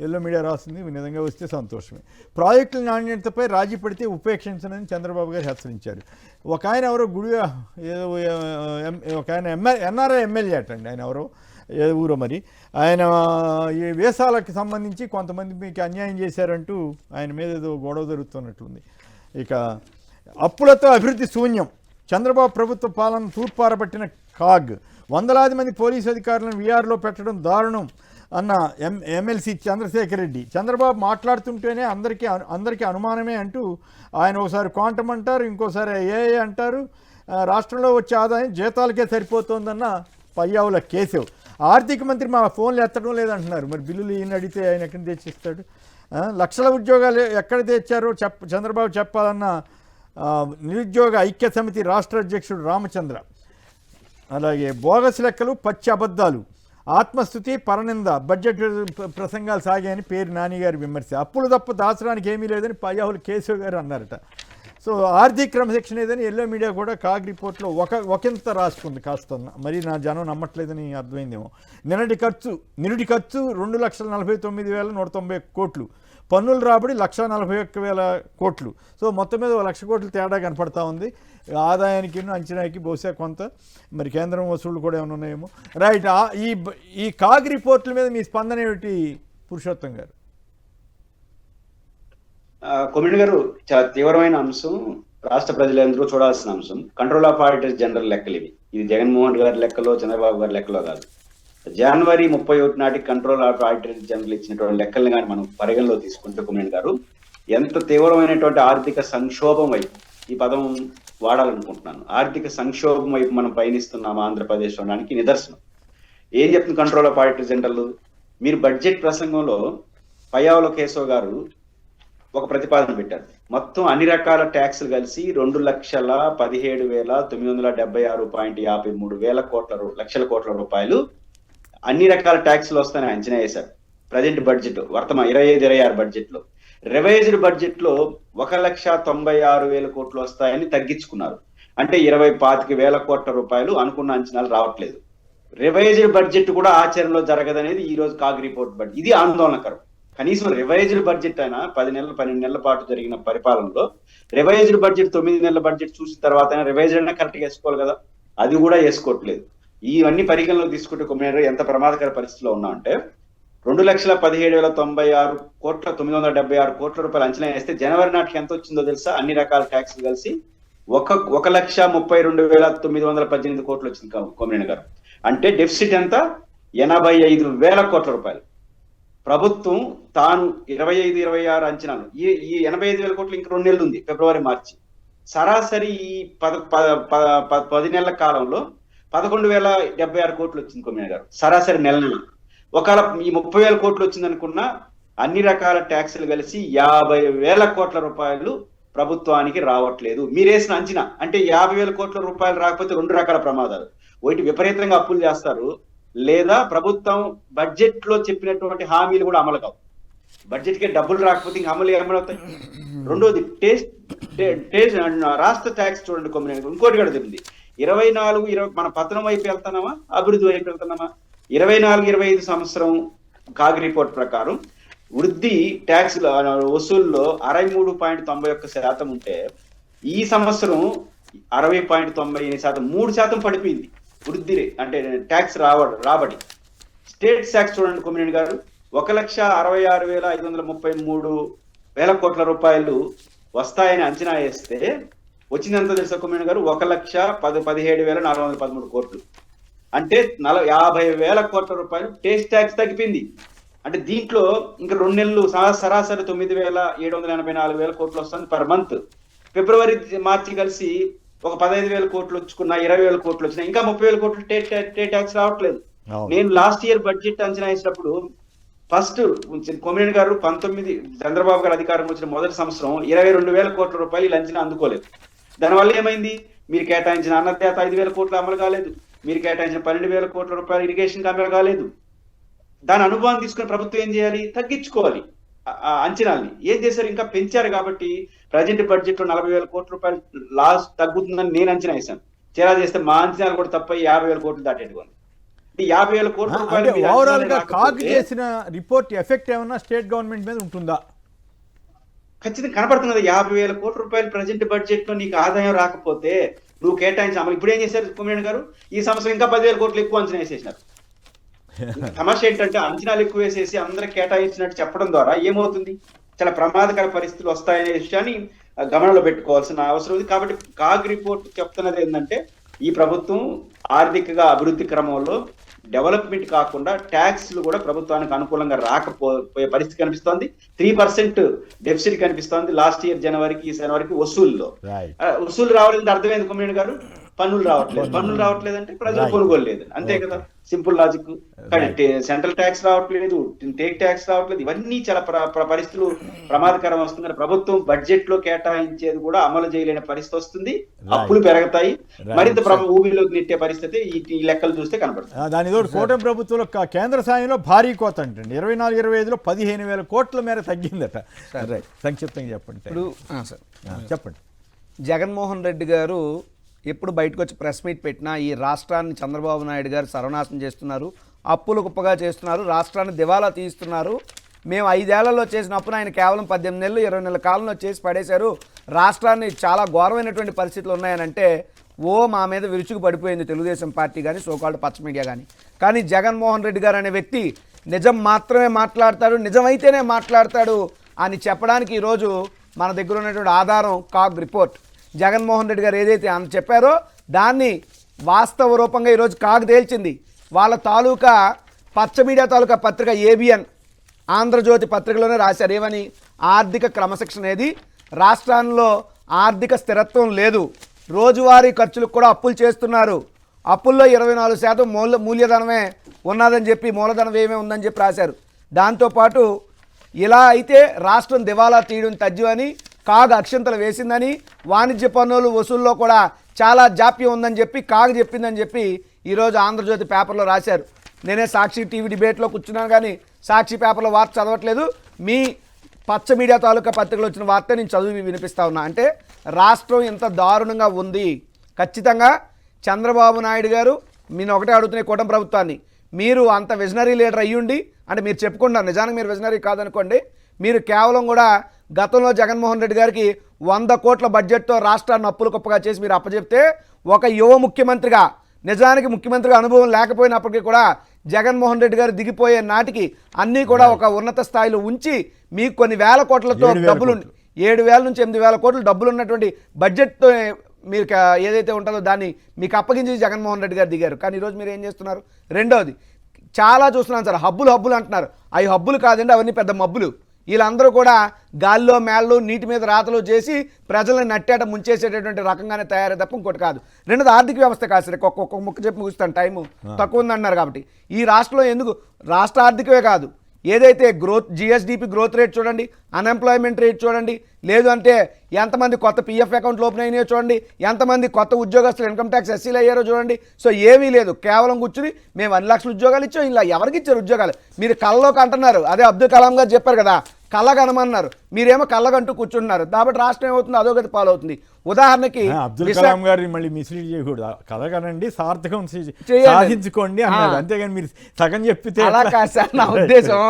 Speaker 1: ఎల్లో మీడియా రాస్తుంది. నిజంగా వస్తే సంతోషమే. ప్రాజెక్టుల నాణ్యతపై రాజీ పడితే ఉపేక్షించనని చంద్రబాబు గారు హెచ్చరించారు. ఒక ఆయన ఎవరో ఏదో ఒక ఆయన ఎన్ఆర్ఐ ఎమ్మెల్యే అటండి, ఆయన ఎవరో ఏ ఊరో మరి, ఆయన ఈ వేసాలకు సంబంధించి కొంతమంది మీకు అన్యాయం చేశారంటూ ఆయన మీద ఏదో గొడవ జరుగుతున్నట్లుంది. ఇక అప్పులతో అభివృద్ధి శూన్యం, చంద్రబాబు ప్రభుత్వ పాలన తూర్పారబట్టిన కాగ్, వందలాది మంది పోలీసు అధికారులను వీఆర్లో పెట్టడం దారుణం అన్న ఎమ్మెల్సీ చంద్రశేఖర్ రెడ్డి. చంద్రబాబు మాట్లాడుతుంటేనే అందరికీ అనుమానమే అంటూ ఆయన ఒకసారి క్వాంటమ్ అంటారు, ఇంకోసారి ఏఏ అంటారు. రాష్ట్రంలో వచ్చే ఆదాయం జీతాలకే సరిపోతుందన్న పయ్యావుల కేశవ్. ఆర్థిక మంత్రి మా ఫోన్లు ఎత్తడం లేదంటున్నారు. మరి బిల్లులు ఈయన అడిగితే ఆయన ఎక్కడి తెచ్చిస్తాడు? లక్షల ఉద్యోగాలు ఎక్కడ తెచ్చారో చంద్రబాబు చెప్పాలన్న నిరుద్యోగ ఐక్య సమితి రాష్ట్ర అధ్యక్షుడు రామచంద్ర. అలాగే బోగస్ లెక్కలు, పచ్చి అబద్ధాలు, ఆత్మస్థుతి, పరనింద, బడ్జెట్ ప్రసంగాలు సాగాయని పేరు నానిగారి విమర్శ. అప్పులు తప్ప దాచడానికి ఏమీ లేదని పయ్యావుల కేశవ్ గారు అన్నారట. సో ఆర్థిక క్రమశిక్షణ ఏదని ఎల్లో మీడియా కూడా కాగ్ రిపోర్ట్లో ఒకంత రాసుకుంది. కాస్త మరి నా జనం నమ్మట్లేదని అర్థమైందేమో. నిరుడి ఖర్చు 2,49,190 కోట్లు, పన్నుల రాబడి 1,41,000 కోట్లు. సో మొత్తం మీద 1,00,000 కోట్లు తేడా కనపడతా ఉంది. ఆదాయానికి అంచనాకి బహుశా కొంత మరి కేంద్రం వసూళ్లు కూడా ఏమైనా ఉన్నాయేమో. రైట్. ఈ కాగ్ రిపోర్ట్ల మీద మీ స్పందన ఏమిటి పురుషోత్తం గారు?
Speaker 6: కొమ్మిడి గారు, చాలా తీవ్రమైన అంశం, రాష్ట్ర ప్రజలందరూ చూడాల్సిన అంశం. కంట్రోల్ ఆఫ్ ఆడిటర్స్ జనరల్ లెక్కలు ఇవి. ఇది జగన్మోహన్ గారి లెక్కలో, చంద్రబాబు గారి లెక్కలో కాదు. జనవరి 31 నాటికి కంట్రోల్ ఆఫ్ ఆడిటర్స్ జనరల్ ఇచ్చినటువంటి లెక్కల్ని కానీ మనం పరిగణలో తీసుకుంటే కొమ్మిడి గారు, ఎంత తీవ్రమైనటువంటి ఆర్థిక సంక్షోభం వైపు, ఈ పదం వాడాలనుకుంటున్నాను, ఆర్థిక సంక్షోభం వైపు మనం పయనిస్తున్నాం ఆంధ్రప్రదేశ్ అనడానికి నిదర్శనం. ఏం చెప్తుంది కంట్రోల్ ఆఫ్ ఆడిటర్ జనరల్? మీరు బడ్జెట్ ప్రసంగంలో పయ్యావుల కేశవ్ గారు ఒక ప్రతిపాదన పెట్టారు. మొత్తం అన్ని రకాల ట్యాక్సులు కలిసి 2,17,776.53 లక్షల కోట్ల రూపాయలు అన్ని రకాల ట్యాక్సులు వస్తాయని అంచనా వేశారు. ప్రజెంట్ బడ్జెట్ వర్తమాన 25-26 బడ్జెట్ లో. రివైజ్డ్ బడ్జెట్ లో 1,96,000 కోట్లు వస్తాయని తగ్గించుకున్నారు. అంటే 25,000 కోట్ల రూపాయలు అనుకున్న అంచనాలు రావట్లేదు. రివైజ్డ్ బడ్జెట్ కూడా ఆచరణలో జరగదనేది ఈ రోజు కాగ్ రిపోర్ట్. బట్ ఇది ఆందోళనకరం. కనీసం రివైజ్డ్ బడ్జెట్ అయినా 10 నెలలు 12 నెలల పాటు జరిగిన పరిపాలనలో రివైజ్డ్ బడ్జెట్ 9 నెలల బడ్జెట్ చూసిన తర్వాత రివైజ్డ్ అయినా కరెక్ట్ గా వేసుకోవాలి కదా, అది కూడా వేసుకోవట్లేదు. ఇవన్నీ పరిగణలో తీసుకుంటే కొమ్మిడి ఎంత ప్రమాదకర పరిస్థితిలో ఉన్నా అంటే 2,17,976 కోట్ల రూపాయలు అంచనా వేస్తే జనవరి నాటికి ఎంత వచ్చిందో తెలుసా? అన్ని రకాల ట్యాక్స్లు కలిసి 1,32,918 కోట్లు వచ్చింది కొమ్మిడి గారు. అంటే డెఫిసిట్ ఎంత? 85,000 కోట్ల రూపాయలు. ప్రభుత్వం తాను 25-26 అంచనాలు, ఈ 85,000 కోట్లు ఇంక 2 నెలలు ఉంది, ఫిబ్రవరి మార్చి. సరాసరి ఈ 10 నెలల కాలంలో 11,076 కోట్లు వచ్చింది కొమ్మిడి గారు సరాసరి నెల. ఒకవేళ ఈ 30,000 కోట్లు వచ్చింది అనుకున్నా అన్ని రకాల ట్యాక్సులు కలిసి 50,000 కోట్ల రూపాయలు ప్రభుత్వానికి రావట్లేదు. మీరేసిన అంచనా అంటే 50,000 కోట్ల రూపాయలు రాకపోతే 2 రకాల ప్రమాదాలు. ఒకటి, విపరీతంగా అప్పులు చేస్తారు, లేదా ప్రభుత్వం బడ్జెట్ లో చెప్పినటువంటి హామీలు కూడా అమలు కావు. బడ్జెట్ కి డబ్బులు రాకపోతే ఇంక అమలు అవుతాయి. రెండోది రాష్ట్ర ట్యాక్స్ చూడండి కొమ్మిడి. ఇంకోటి కూడా తెలిసింది, 24-20 మన పతనం వైపు వెళ్తున్నామా, అభివృద్ధి వైపు వెళ్తున్నామా? 24-25 సంవత్సరం కాగ్ రిపోర్ట్ ప్రకారం వృద్ధి ట్యాక్స్ వసూల్లో 63.91% ఉంటే ఈ సంవత్సరం 60.98%, 3% పడిపోయింది వృద్ధి అంటే ట్యాక్స్ రాబడి. స్టేట్ ట్యాక్స్ చూడండి కొమ్మిడి గారు, 1,66,533 కోట్ల రూపాయలు వస్తాయని అంచనా వేస్తే వచ్చిందంతా తెలుసా కుమ్మేణ గారు? 1,17,413 కోట్లు. అంటే 50,000 కోట్ల రూపాయలు టేస్ట్ ట్యాక్స్ తగ్గిపోయింది. అంటే దీంట్లో ఇంకా 2 నెలలు సరాసరి 9,784,000 కోట్లు వస్తుంది పర్ మంత్. ఫిబ్రవరి మార్చి కలిసి ఒక 15,000 కోట్లు వచ్చుకున్నా, 20,000 కోట్లు వచ్చినా, ఇంకా 30,000 కోట్లు స్టేట్ ట్యాక్స్ రావట్లేదు. నేను లాస్ట్ ఇయర్ బడ్జెట్ అంచనా వేసినప్పుడు ఫస్ట్ కొమ్మినేని గారు 19 చంద్రబాబు గారు అధికారం వచ్చిన మొదటి సంవత్సరం 22,000 కోట్ల రూపాయలు ఈ అంచనా అందుకోలేదు. దానివల్ల ఏమైంది? మీరు కేటాయించిన అన్నదాత 5,000 కోట్లు అమలు కాలేదు, మీరు కేటాయించిన 12,000 కోట్ల రూపాయలు ఇరిగేషన్ అమలు కాలేదు. దాని అనుభవం తీసుకుని ప్రభుత్వం ఏం చేయాలి? తగ్గించుకోవాలి అంచనాల్ని. ఏం చేశారు? ఇంకా పెంచారు. కాబట్టి ప్రజెంట్ బడ్జెట్ లో 40,000 కోట్ల రూపాయలు లాస్ తగ్గుతుందని నేను అంచనా వేశాను. చేరా చేస్తే మా అంచనాలు కూడా తప్ప 50,000 కోట్లు దాటేట్టుకుంది. 50,000 కోట్ల రూపాయలు
Speaker 1: ఓవరాల్ గా కాగ్ చేసిన రిపోర్ట్ ఎఫెక్ట్ ఏమన్నా స్టేట్ గవర్నమెంట్ మీద ఉంటుందా?
Speaker 6: ఖచ్చితంగా కనపడుతుంది కదా. 50,000 కోట్ల రూపాయలు ప్రజెంట్ బడ్జెట్ లో నీకు ఆదాయం రాకపోతే నువ్వు కేటాయించిన అమలు. ఇప్పుడు ఏం చేశారు కుమ్మేని గారు? ఈ సంవత్సరం ఇంకా 10,000 కోట్లు ఎక్కువ అంచనా వేసేసినారు. సమస్య ఏంటంటే అంచనాలు ఎక్కువ వేసేసి అందరికి కేటాయించినట్టు చెప్పడం ద్వారా ఏమవుతుంది? చాలా ప్రమాదకర పరిస్థితులు వస్తాయనే విషయాన్ని గమనంలో పెట్టుకోవాల్సిన అవసరం ఉంది. కాబట్టి కాగ్ రిపోర్ట్ చెప్తున్నది ఏంటంటే ఈ ప్రభుత్వం ఆర్థికంగా అభివృద్ధి క్రమంలో డెవలప్మెంట్ కాకుండా ట్యాక్స్లు కూడా ప్రభుత్వానికి అనుకూలంగా రాకపోయే పరిస్థితి కనిపిస్తోంది. 3% డెఫిసిట్ కనిపిస్తోంది లాస్ట్ ఇయర్ జనవరికి ఈ జనవరికి వసూలు రావాలంటే అర్థమైంది కుమ్మేని గారు? పన్నులు రావట్లేదు అంటే ప్రజలు కొనుగోలు లేదు, అంతే కదా, సింపుల్ లాజిక్. కానీ సెంట్రల్ ట్యాక్స్ రావట్లేదు, టేక్ ట్యాక్స్ రావట్లేదు. ఇవన్నీ చాలా పరిస్థితులు ప్రమాదకరం వస్తుంది. ప్రభుత్వం బడ్జెట్ లో కేటాయించేది కూడా అమలు చేయలేని పరిస్థితి వస్తుంది. అప్పులు పెరుగుతాయి, మరింత ఊబిలోకి నెట్టే పరిస్థితి ఈ లెక్కలు చూస్తే కనబడుతుంది.
Speaker 1: దానితో కూటమి ప్రభుత్వంలో కేంద్ర స్థాయిలో భారీ కోత అంటండి. 24-25లో 15,000 కోట్ల మేర తగ్గిందట. సంక్షిప్తంగా చెప్పండి.
Speaker 7: ఇప్పుడు
Speaker 1: చెప్పండి.
Speaker 7: జగన్మోహన్ రెడ్డి గారు ఎప్పుడు బయటకు వచ్చి ప్రెస్ మీట్ పెట్టినా ఈ రాష్ట్రాన్ని చంద్రబాబు నాయుడు గారు సర్వనాశనం చేస్తున్నారు, అప్పులు కుప్పగా చేస్తున్నారు, రాష్ట్రాన్ని దివాలా తీస్తున్నారు, మేము 5 ఏళ్లలో చేసిన అప్పును ఆయన కేవలం 18 నెలలు 20 నెలల కాలంలో చేసి పడేశారు, రాష్ట్రాన్ని చాలా ఘోరమైనటువంటి పరిస్థితులు ఉన్నాయనంటే మా మీద విరుచుకు పడిపోయింది తెలుగుదేశం పార్టీ కానీ సోకాల్డ్ పచ్చ మీడియా కానీ. కానీ జగన్మోహన్ రెడ్డి గారు అనే వ్యక్తి నిజం మాత్రమే మాట్లాడతాడు, నిజమైతేనే మాట్లాడతాడు అని చెప్పడానికి ఈరోజు మన దగ్గర ఉన్నటువంటి ఆధారం కాగ్ రిపోర్ట్. జగన్మోహన్ రెడ్డి గారు ఏదైతే చెప్పారో దాన్ని వాస్తవ రూపంగా ఈరోజు కాగ్ తేల్చింది. వాళ్ళ తాలూకా పచ్చ మీడియా తాలూకా పత్రిక ABN ఆంధ్రజ్యోతి పత్రికలోనే రాశారు. ఏమని? ఆర్థిక క్రమశిక్షణ ఏది, రాష్ట్రాల్లో ఆర్థిక స్థిరత్వం లేదు, రోజువారీ ఖర్చులకు కూడా అప్పులు చేస్తున్నారు, అప్పుల్లో 24% మూల్యధనమే ఉన్నదని చెప్పి, మూలధనం ఏమే ఉందని చెప్పి రాశారు. దాంతోపాటు ఇలా అయితే రాష్ట్రం దివాలా తీయడం తథ్యమని కాగ్ అక్షంతలు వేసిందని, వాణిజ్య పన్నులు వసూల్లో కూడా చాలా జాప్యం ఉందని చెప్పి కాగ్ చెప్పిందని చెప్పి ఈరోజు ఆంధ్రజ్యోతి పేపర్లో రాశారు. నేనే సాక్షి టీవీ డిబేట్లో కూర్చున్నాను కానీ సాక్షి పేపర్లో వార్త చదవట్లేదు. మీ పచ్చ మీడియా తాలూకా పత్రికలు వచ్చిన వార్త నేను చదివి వినిపిస్తా ఉన్నా. అంటే రాష్ట్రం ఎంత దారుణంగా ఉంది. ఖచ్చితంగా చంద్రబాబు నాయుడు గారు నేను ఒకటే అడుగుతున్న కూటమి ప్రభుత్వాన్ని, మీరు అంత విజనరీ లీడర్ అయ్యుండి అంటే మీరు చెప్పుకుంటున్నారు, నిజానికి మీరు విజనరీ కాదనుకోండి, మీరు కేవలం కూడా గతంలో జగన్మోహన్ రెడ్డి గారికి 100 కోట్ల బడ్జెట్తో రాష్ట్రాన్ని అప్పులు కుప్పగా చేసి మీరు అప్పచెప్తే ఒక యువ ముఖ్యమంత్రిగా, నిజానికి ముఖ్యమంత్రిగా అనుభవం లేకపోయినప్పటికీ కూడా జగన్మోహన్ రెడ్డి గారు దిగిపోయే నాటికి అన్నీ కూడా ఒక ఉన్నత స్థాయిలో ఉంచి మీకు కొన్ని వేల కోట్లతో డబ్బులు 7,000 నుంచి 8,000 కోట్లు డబ్బులు ఉన్నటువంటి బడ్జెట్తో మీరు ఏదైతే ఉంటుందో దాన్ని మీకు అప్పగించి జగన్మోహన్ రెడ్డి గారు దిగారు. కానీ ఈరోజు మీరు ఏం చేస్తున్నారు? రెండవది చాలా చూస్తున్నాను సార్, హబ్బులు అంటున్నారు. అవి హబ్బులు కాదండి, అవన్నీ పెద్ద మబ్బులు. వీళ్ళందరూ కూడా గాల్లో మేళ్ళు నీటి మీద రాతలు చేసి ప్రజలను నట్టేట ముంచేసేటటువంటి రకంగానే తయారై తప్ప ఇంకోటి కాదు. రెండోది ఆర్థిక వ్యవస్థ కాదు సరే, ఒక్కొక్క ముక్క చెప్పి ముగిస్తాను, టైము తక్కువ ఉందన్నారు కాబట్టి. ఈ రాష్ట్రంలో ఎందుకు రాష్ట్ర ఆర్థికమే కాదు, ఏదైతే గ్రోత్ GSDP గ్రోత్ రేట్ చూడండి, అన్ఎంప్లాయ్మెంట్ రేట్ చూడండి, లేదు అంటే ఎంతమంది కొత్త PF అకౌంట్లు ఓపెన్ అయినాయో చూడండి, ఎంతమంది కొత్త ఉద్యోగస్తులు ఇన్కమ్ ట్యాక్స్ SCలు అయ్యారో చూడండి. సో ఏమీ లేదు, కేవలం కూర్చుని మేము 1 లక్షల ఉద్యోగాలు ఇచ్చాం, ఇలా ఎవరికి ఇచ్చారు ఉద్యోగాలు? మీరు కళ్ళలోకి అంటున్నారు, అదే అబ్దుల్ కలాం గారు చెప్పారు కదా, కళ్ళగనమన్నారు, మీరేమో కళ్ళగంటూ కూర్చుంటున్నారు. కాబట్టి రాష్ట్రం ఏమవుతుంది? అదోగతి పాలవుతుంది. ఉదాహరణకి
Speaker 1: అబ్దుల్ కలాం గారిని మళ్ళీ మిస్లీడ్ చేయకూడదు, కలగనండి సార్థకం సాధించుకోండి అన్నారు, అంతేగాని మీరు సగం చెప్పితే
Speaker 7: అలా కాదు సార్ నా ఉద్దేశం.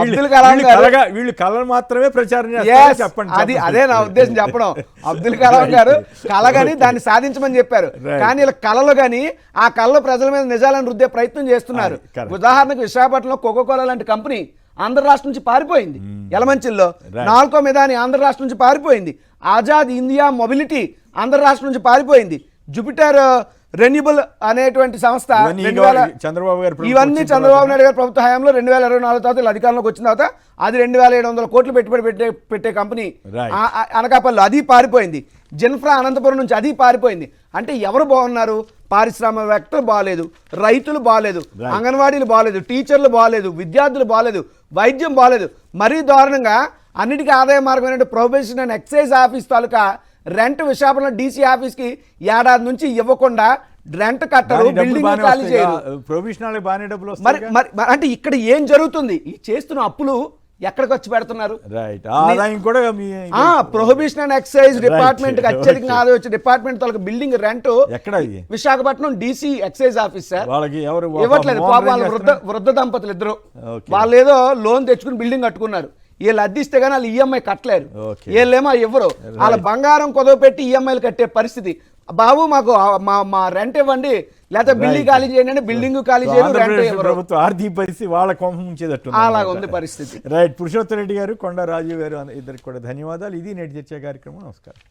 Speaker 7: అబ్దుల్ కలాం గారు
Speaker 1: వీళ్ళు కళను మాత్రమే ప్రచారం చేస్తారు చెప్పండి.
Speaker 7: అదే నా ఉద్దేశం చెప్పడం. అబ్దుల్ కలాం గారు కళగని దాన్ని సాధించమని చెప్పారు, కానీ ఇలా కళలు కానీ ఆ కళలో ప్రజల మీద నిజాలను రుద్దే ప్రయత్నం చేస్తున్నారు. ఉదాహరణకు విశాఖపట్నంలో కోకోకోలా లాంటి కంపెనీ ఆంధ్ర రాష్ట్రం నుంచి పారిపోయింది. యలమంచిల్లో. నాల్కో మెదాని ఆంధ్ర రాష్ట్రం నుంచి పారిపోయింది. ఆజాద్ ఇండియా మొబిలిటీ ఆంధ్ర రాష్ట్రం నుంచి పారిపోయింది. జూపిటర్ రెన్యూబుల్ అనేటువంటి సంస్థ
Speaker 1: చంద్రబాబు గారు
Speaker 7: ఇవన్నీ చంద్రబాబు నాయుడు గారి ప్రభుత్వ హయాంలో 2024 తర్వాత వీళ్ళు అధికారంలోకి వచ్చిన తర్వాత అది 2700 కోట్లు పెట్టుబడి పెట్టే కంపెనీ అనకాపల్లి, అది పారిపోయింది. జెన్ఫ్రా అనంతపురం నుంచి అది పారిపోయింది. అంటే ఎవరు బాగున్నారు? పారిశ్రామికవేత్తలు బాగాలేదు, రైతులు బాగాలేదు, అంగన్వాడీలు బాగాలేదు, టీచర్లు బాగాలేదు, విద్యార్థులు బాగాలేదు, వైద్యం బాగాలేదు. మరీ దారుణంగా అన్నిటికీ ఆదాయ మార్గమైన ప్రొహిబిషన్ అండ్ ఎక్సైజ్ ఆఫీస్ తాలూకా రెంట్ విశాఖపట్నం డీసీ ఆఫీస్కి ఏడాది నుంచి ఇవ్వకుండా రెంట్ కట్టరు, బిల్డింగ్ ఖాళీ చేయరు. మరి అంటే ఇక్కడ ఏం జరుగుతుంది? ఈ చేస్తున్న అప్పులు ఎక్కడికి వచ్చి పెడుతున్నారు? ప్రొహిబిషన్ అండ్ ఎక్సైజ్ డిపార్ట్మెంట్ కి అత్యధికంగా ఆదాయం వచ్చే డిపార్ట్మెంట్ తాలూకా building rent Visakhapatnam DC excise office sir ఇవ్వట్లేదు. పాపం వృద్ధ దంపతులు ఇద్దరు, వాళ్ళు ఏదో లోన్ తెచ్చుకుని బిల్డింగ్ కట్టుకున్నారు. వీళ్ళు అద్దిస్తే కానీ వాళ్ళు ఈఎంఐ కట్టలేరు, వీళ్ళేమో ఇవ్వరు. వాళ్ళ బంగారం కుదవ పెట్టి ఈఎంఐలు కట్టే పరిస్థితి. బాబు మాకు మా రెంట్ ఇవ్వండి, లేకపోతే బిల్డింగ్ ఖాళీ చేయండి, బిల్డింగ్ ఖాళీ చేయండి.
Speaker 1: ప్రభుత్వ ఆర్థిక పరిస్థితి వాళ్ళ కొంప ముంచేటట్టు
Speaker 7: అలాగ ఉంది పరిస్థితి.
Speaker 1: రైట్. పురుషోత్తమ రెడ్డి గారు, కొండా రాజు గారు, ఇద్దరికి కూడా ధన్యవాదాలు. ఇది నేటి చర్చా కార్యక్రమం. నమస్కారం.